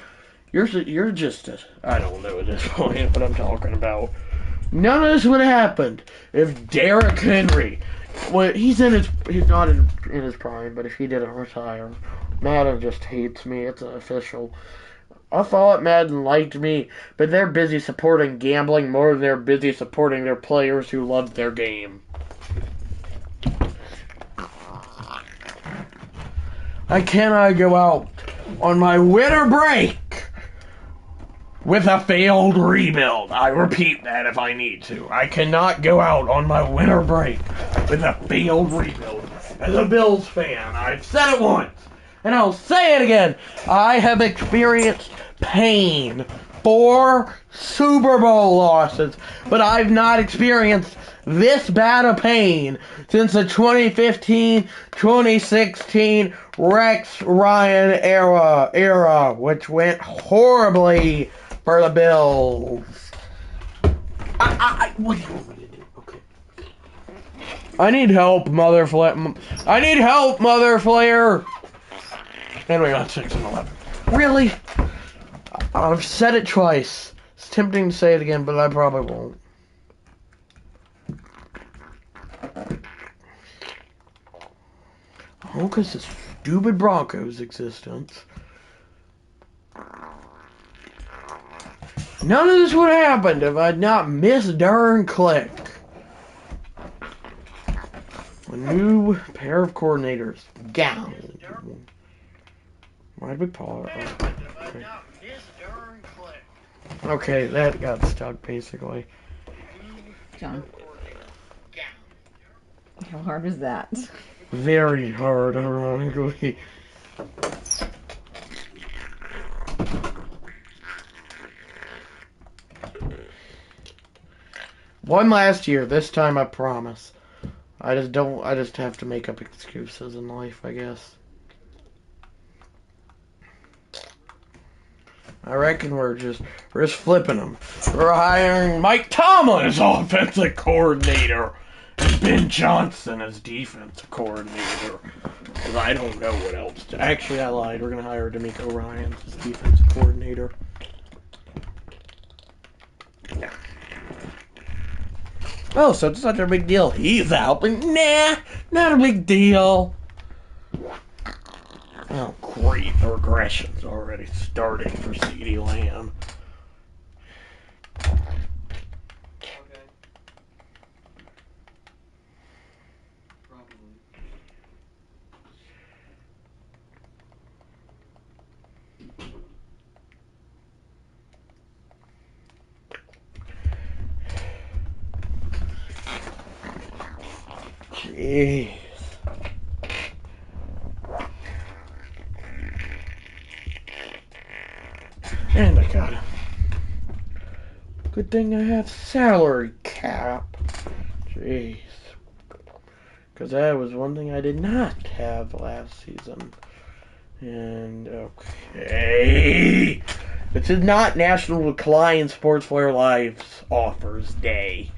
You're just a... I don't know at this point what I'm talking about. None of this would have happened if Derrick Henry... Well, he's not in his prime, but if he didn't retire... Madden just hates me. It's official. I thought Madden liked me, but they're busy supporting gambling more than they're busy supporting their players who love their game. I cannot go out on my winter break with a failed rebuild. I repeat that if I need to. I cannot go out on my winter break with a failed rebuild. As a Bills fan, I've said it once, and I'll say it again. I have experienced pain. 4 Super Bowl losses, but I've not experienced this bad of pain since the 2015-2016 Rex Ryan era, which went horribly for the Bills. What do you want me to do? Okay. I need help, Mother Flair. And we got 6-11. Really? I've said it twice. It's tempting to say it again, but I probably won't. Oh, because the stupid Broncos' existence. None of this would have happened if I'd not missed darn click. A new pair of coordinators. Gown. Why did we pause? Okay, that got stuck basically. John. How hard was that? Very hard, ironically. One last year. This time I promise. I just have to make up excuses in life, I guess. I reckon we're just flipping them. We're hiring Mike Tomlin as offensive coordinator and Ben Johnson as defensive coordinator. Because I don't know what else to... Actually, I lied. We're going to hire D'Amico Ryans as defensive coordinator. Yeah. Oh, so it's such a big deal. He's out, but nah, not a big deal. Oh, great. The regression's already starting for CeeDee Lamb. Okay. Probably. Jeez. And I got it. Good thing I have salary cap. Jeez. Because that was one thing I did not have last season. And, okay. This is not National Decline Sportswear Lives Offers Day.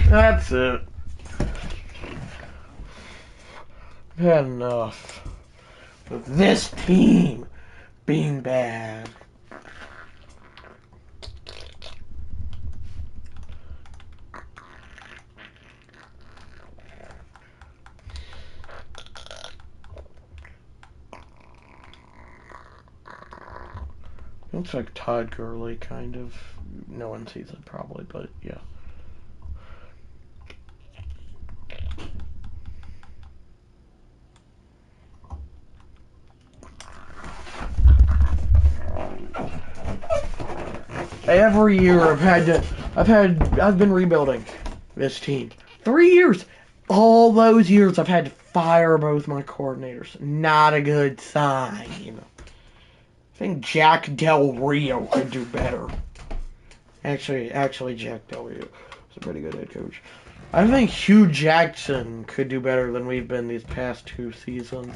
That's it. I've had enough of this team being bad. Looks like Todd Gurley, kind of. No one sees it probably, but yeah. Every year I've been rebuilding this team. 3 years. All those years I've had to fire both my coordinators. Not a good sign. I think Jack Del Rio could do better. Actually, Jack Del Rio is a pretty good head coach. I think Hugh Jackson could do better than we've been these past 2 seasons.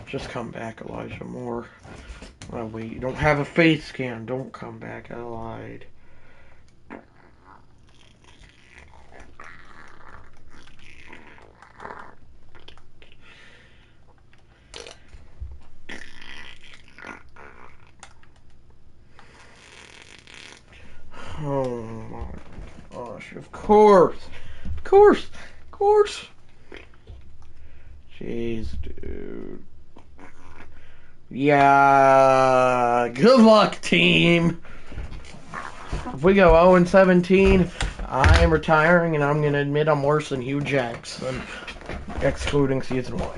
Just come back, Elijah Moore. Oh, wait, you don't have a face scan. Don't come back. I lied. Oh my gosh, of course. Of course. Of course. Jeez, dude. Yeah, good luck, team. If we go 0-17, I am retiring, and I'm going to admit I'm worse than Hugh Jackson, excluding season 1.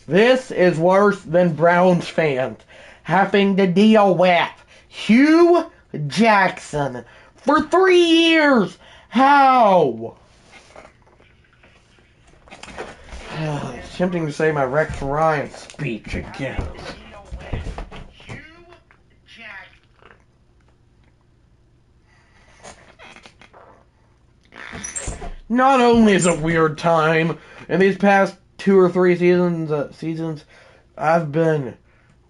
This is worse than Browns fans having to deal with Hugh Jackson for 3 years. How? It's tempting to say my Rex Ryan speech again. Not only is it a weird time, in these past 2 or 3 seasons, I've been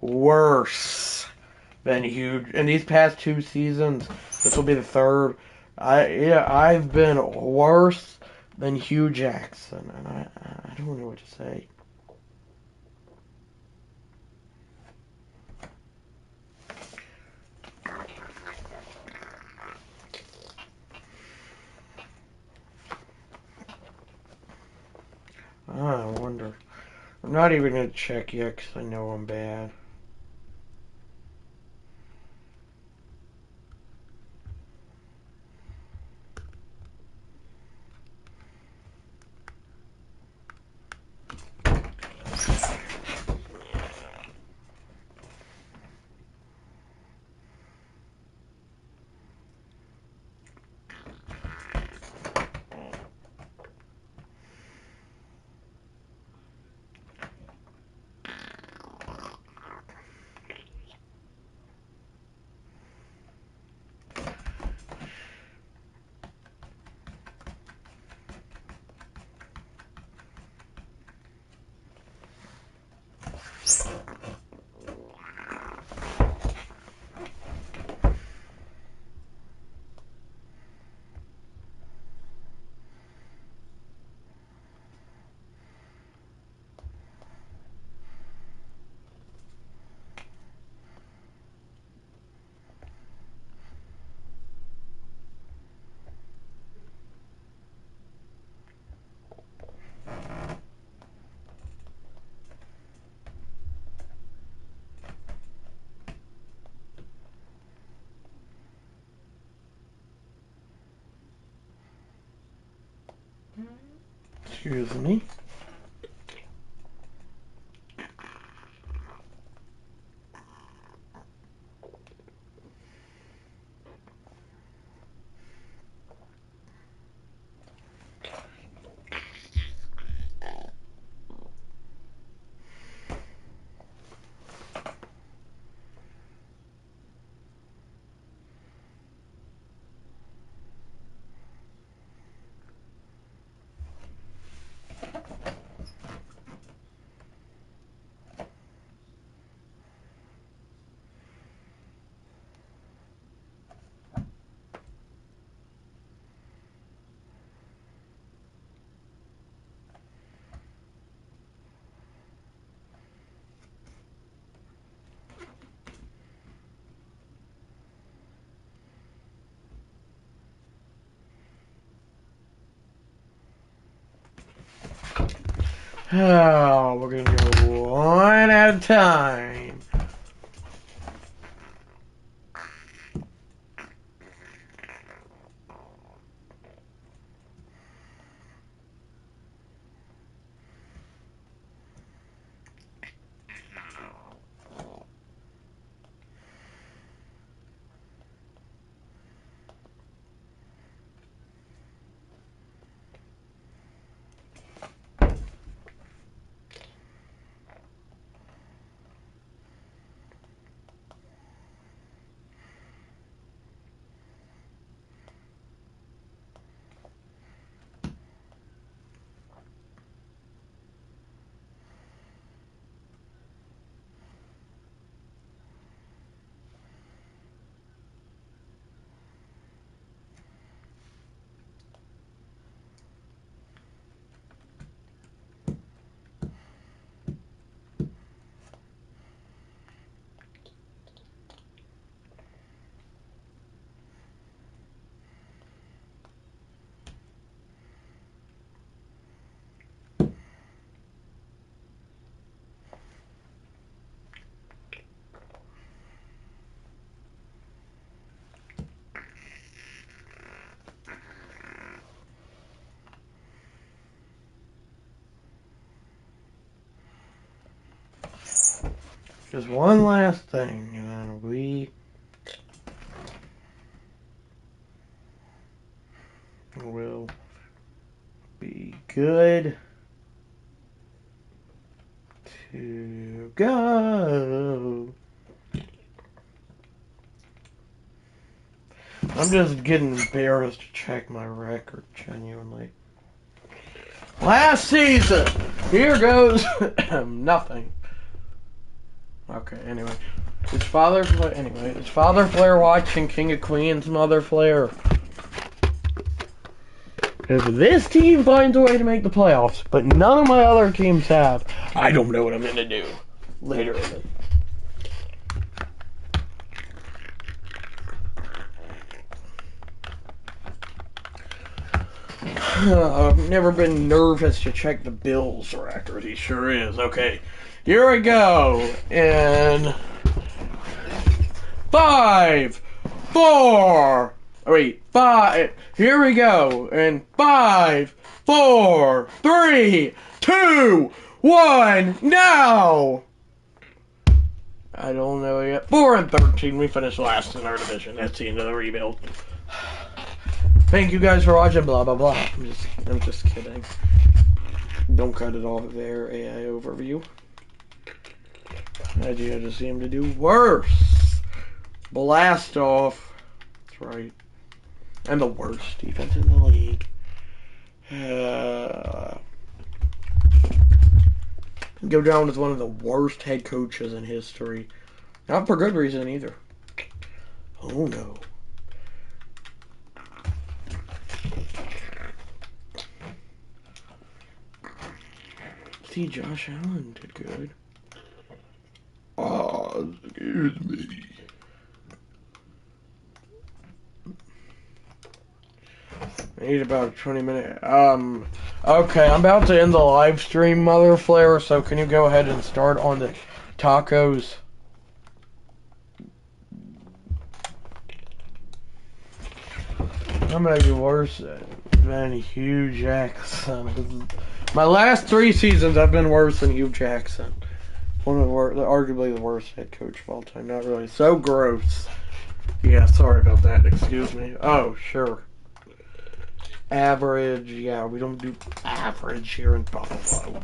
worse than huge. In these past 2 seasons, this will be the third. I've been worse than Hugh Jackson, and I don't know what to say. I wonder. I'm not even gonna check yet because I know I'm bad. Excuse me. Oh, we're gonna go one at a time. Just one last thing, and then we will be good. to go. I'm just getting embarrassed to check my record, genuinely. Last season! Here goes nothing. Okay, anyway. Is Father Flair watching King of Queens, Mother Flair? If this team finds a way to make the playoffs, but none of my other teams have, I don't know what I'm gonna do later in it. I've never been nervous to check the Bills record. He sure is. Okay, here we go. And 5, 4. Wait, 5. Here we go. And 5, 4, 3, 2, 1. Now. I don't know yet. 4-13. We finished last in our division. That's the end of the rebuild. Thank you guys for watching. Blah blah blah. I'm just kidding. Don't cut it off there. AI overview. Idea just seemed to do worse. Blast off. That's right. And the worst defense in the league. Go down as one of the worst head coaches in history. Not for good reason either. Oh no. See, Josh Allen did good. Oh, excuse me. I need about 20 minutes. Okay, I'm about to end the live stream, Mother Flair, so can you go ahead and start on the tacos? I'm gonna do worse than Hugh Jackson. My last 3 seasons I've been worse than Hugh Jackson. One of the arguably the worst head coach of all time. Not really. So gross. Yeah, sorry about that. Excuse me. Oh, sure. Average. Yeah, we don't do average here in Buffalo.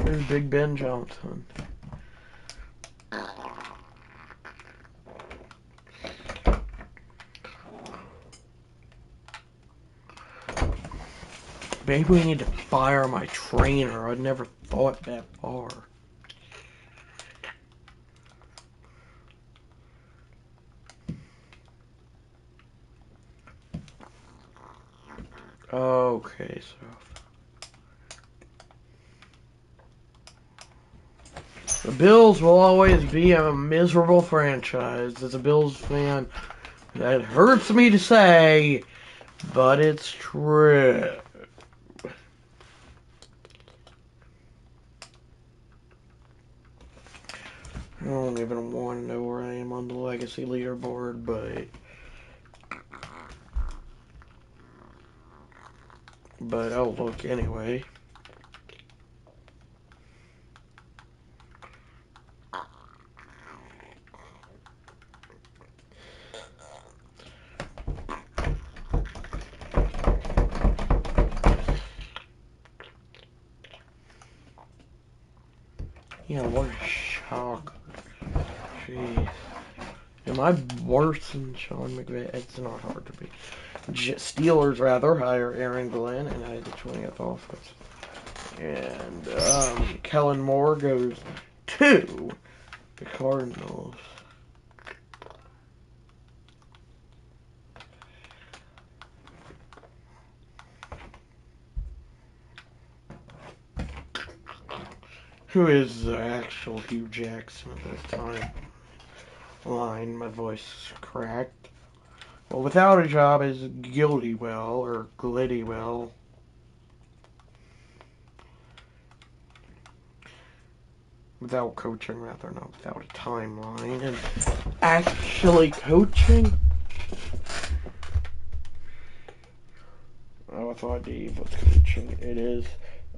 There's Big Ben Johnson. Maybe we need to fire my trainer. I'd never thought that far. Okay, so the Bills will always be a miserable franchise. As a Bills fan, that hurts me to say, but it's true. I don't even want to know where I am on the legacy leaderboard, but I'll look anyway. Yeah, what a shock. Jeez. Am I worse than Sean McVay? It's not hard to be. Steelers, rather, hire Aaron Glenn, and I had the 20th offense. And Kellen Moore goes to the Cardinals. Who is the actual Hugh Jackson at this time? Line, my voice cracked. Well, without a job is Gildywell, or Glittywell. Without coaching, rather, not without a timeline. And actually coaching? Oh, I thought Dave was coaching. It is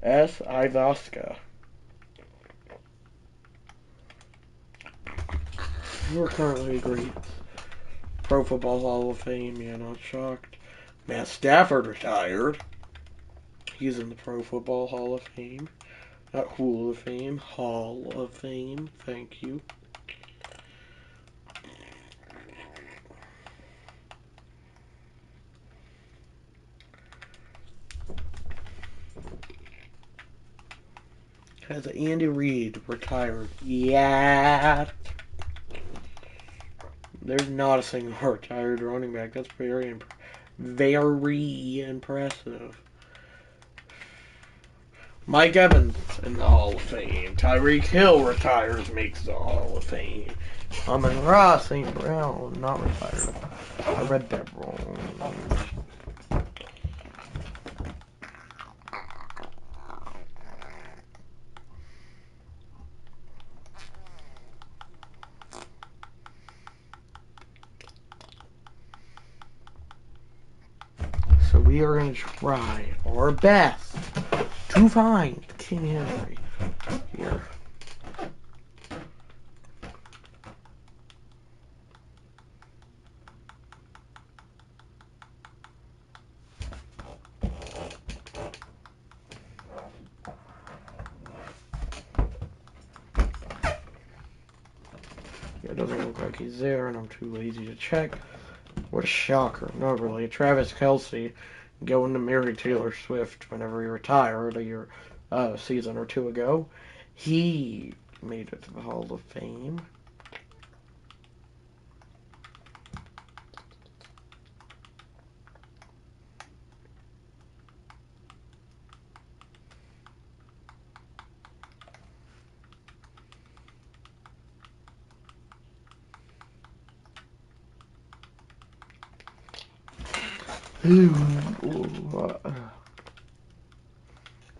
S. Ivaska. We're currently agreed. Pro Football Hall of Fame, yeah, not shocked. Matt Stafford retired. He's in the Pro Football Hall of Fame. Not Hall of Fame, Hall of Fame. Thank you. Has Andy Reid retired? Yeah. There's not a single retired running back. That's very impressive. Mike Evans in the Hall of Fame. Tyreek Hill retires, makes the Hall of Fame. Amon-Ra St. Brown, not retired. I read that wrong. So we are going to try our best to find King Henry here. It doesn't look like he's there, and I'm too lazy to check. What a shocker. No, really. Travis Kelce going to marry Taylor Swift whenever he retired a season or two ago. He made it to the Hall of Fame.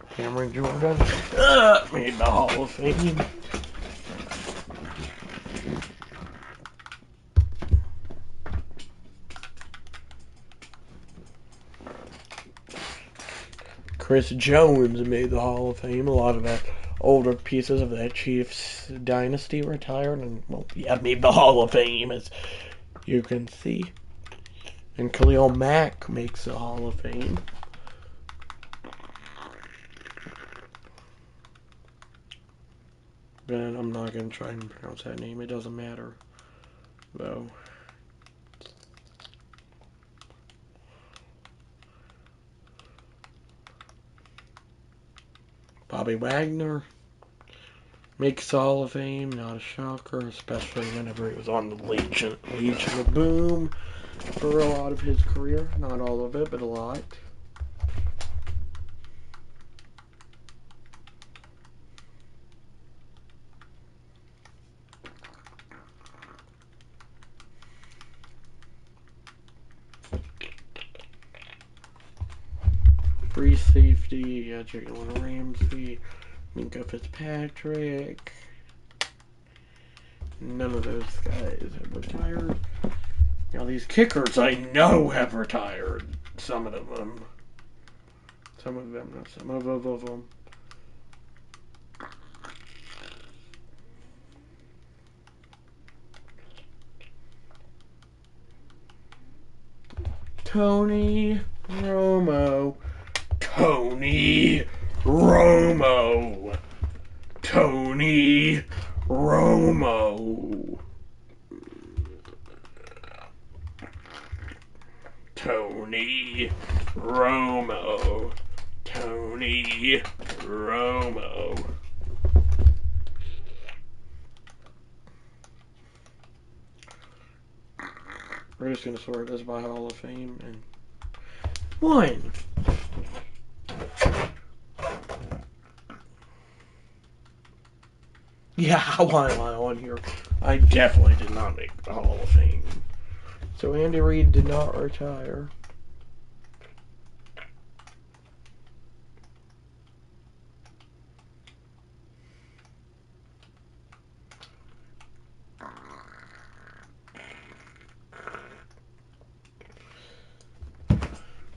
Cameron Jordan made the Hall of Fame. Chris Jones made the Hall of Fame. A lot of that older pieces of that Chiefs dynasty retired and, well, yeah, made the Hall of Fame, as you can see. And Khalil Mack makes the Hall of Fame. But I'm not going to try and pronounce that name. It doesn't matter, though. Bobby Wagner makes Hall of Fame. Not a shocker, especially whenever he was on the Legion of Boom for a lot of his career. Not all of it, but a lot. Free safety, Jalen Ramsey, Minka Fitzpatrick. None of those guys have retired. Now these kickers I know have retired. Some of them. Some of them, not some of them. Tony Romo. Tony Romo. Tony Romo. Tony Romo. Tony Romo. We're just going to sort this by Hall of Fame and one. Yeah, why am I on here? I definitely did not make the Hall of Fame. So Andy Reid did not retire.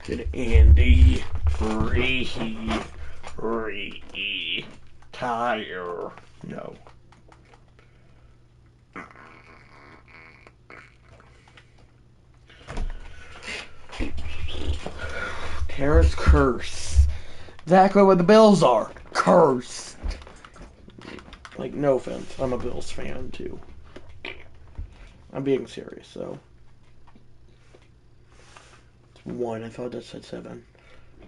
Did Andy Reid retire? No. parents curse. Exactly what the Bills are. Cursed. Like, no offense. I'm a Bills fan, too. I'm being serious, though. It's 1. I thought that said 7.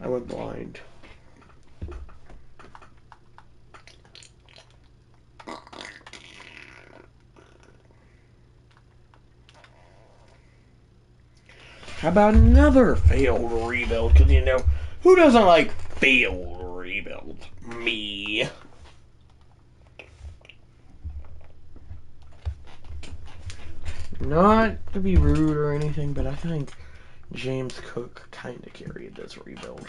I went blind. How about another failed rebuild? Because, you know, who doesn't like failed rebuilds? Me. Not to be rude or anything, but I think James Cook kind of carried this rebuild.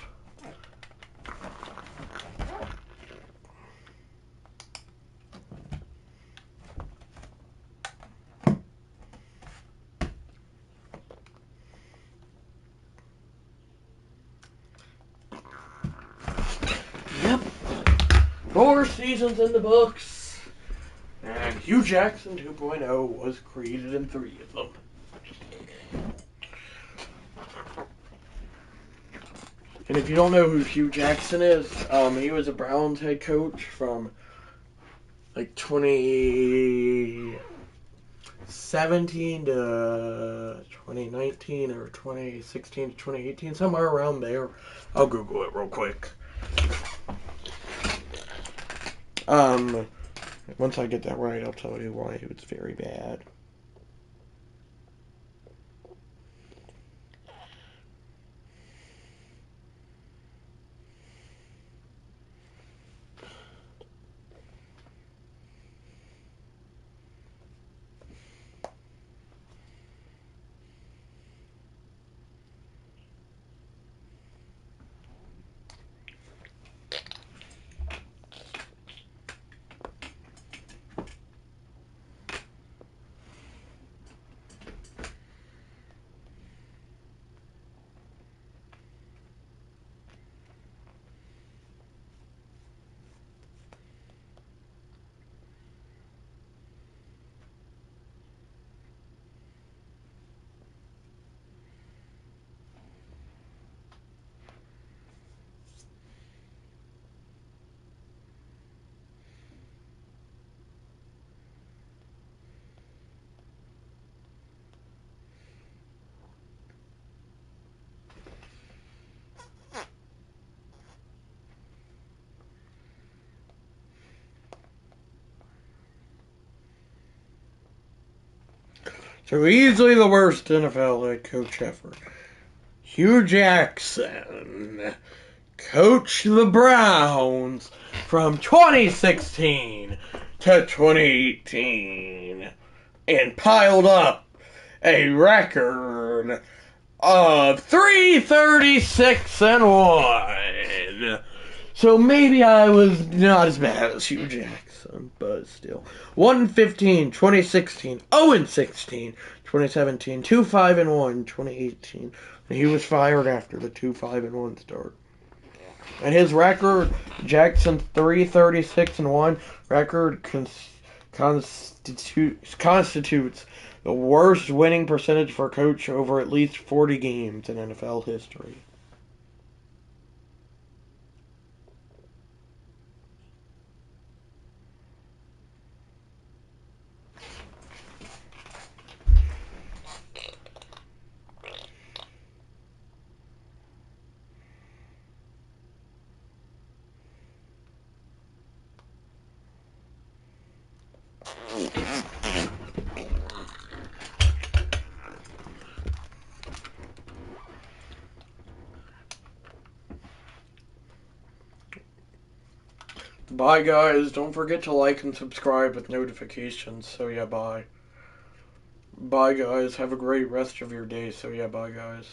Yep. 4 seasons in the books. And Hugh Jackson 2.0 was created in 3 of them. And if you don't know who Hugh Jackson is, he was a Browns head coach from like 2017 to 2019 or 2016 to 2018, somewhere around there. I'll Google it real quick. Once I get that right, I'll tell you why it was very bad. So easily the worst NFL head coach ever. Hugh Jackson coached the Browns from 2016 to 2018 and piled up a record of 336-1. So maybe I was not as bad as Hugh Jackson, but still. 1-15, 2016, 0-16, 2017, 2-5-1, 2018. And he was fired after the 2-5-1 start. And his record, Jackson 336-1 record constitutes the worst winning percentage for a coach over at least 40 games in NFL history. Bye, guys. Don't forget to like and subscribe with notifications. So, yeah, bye. Bye, guys. Have a great rest of your day. So, yeah, bye, guys.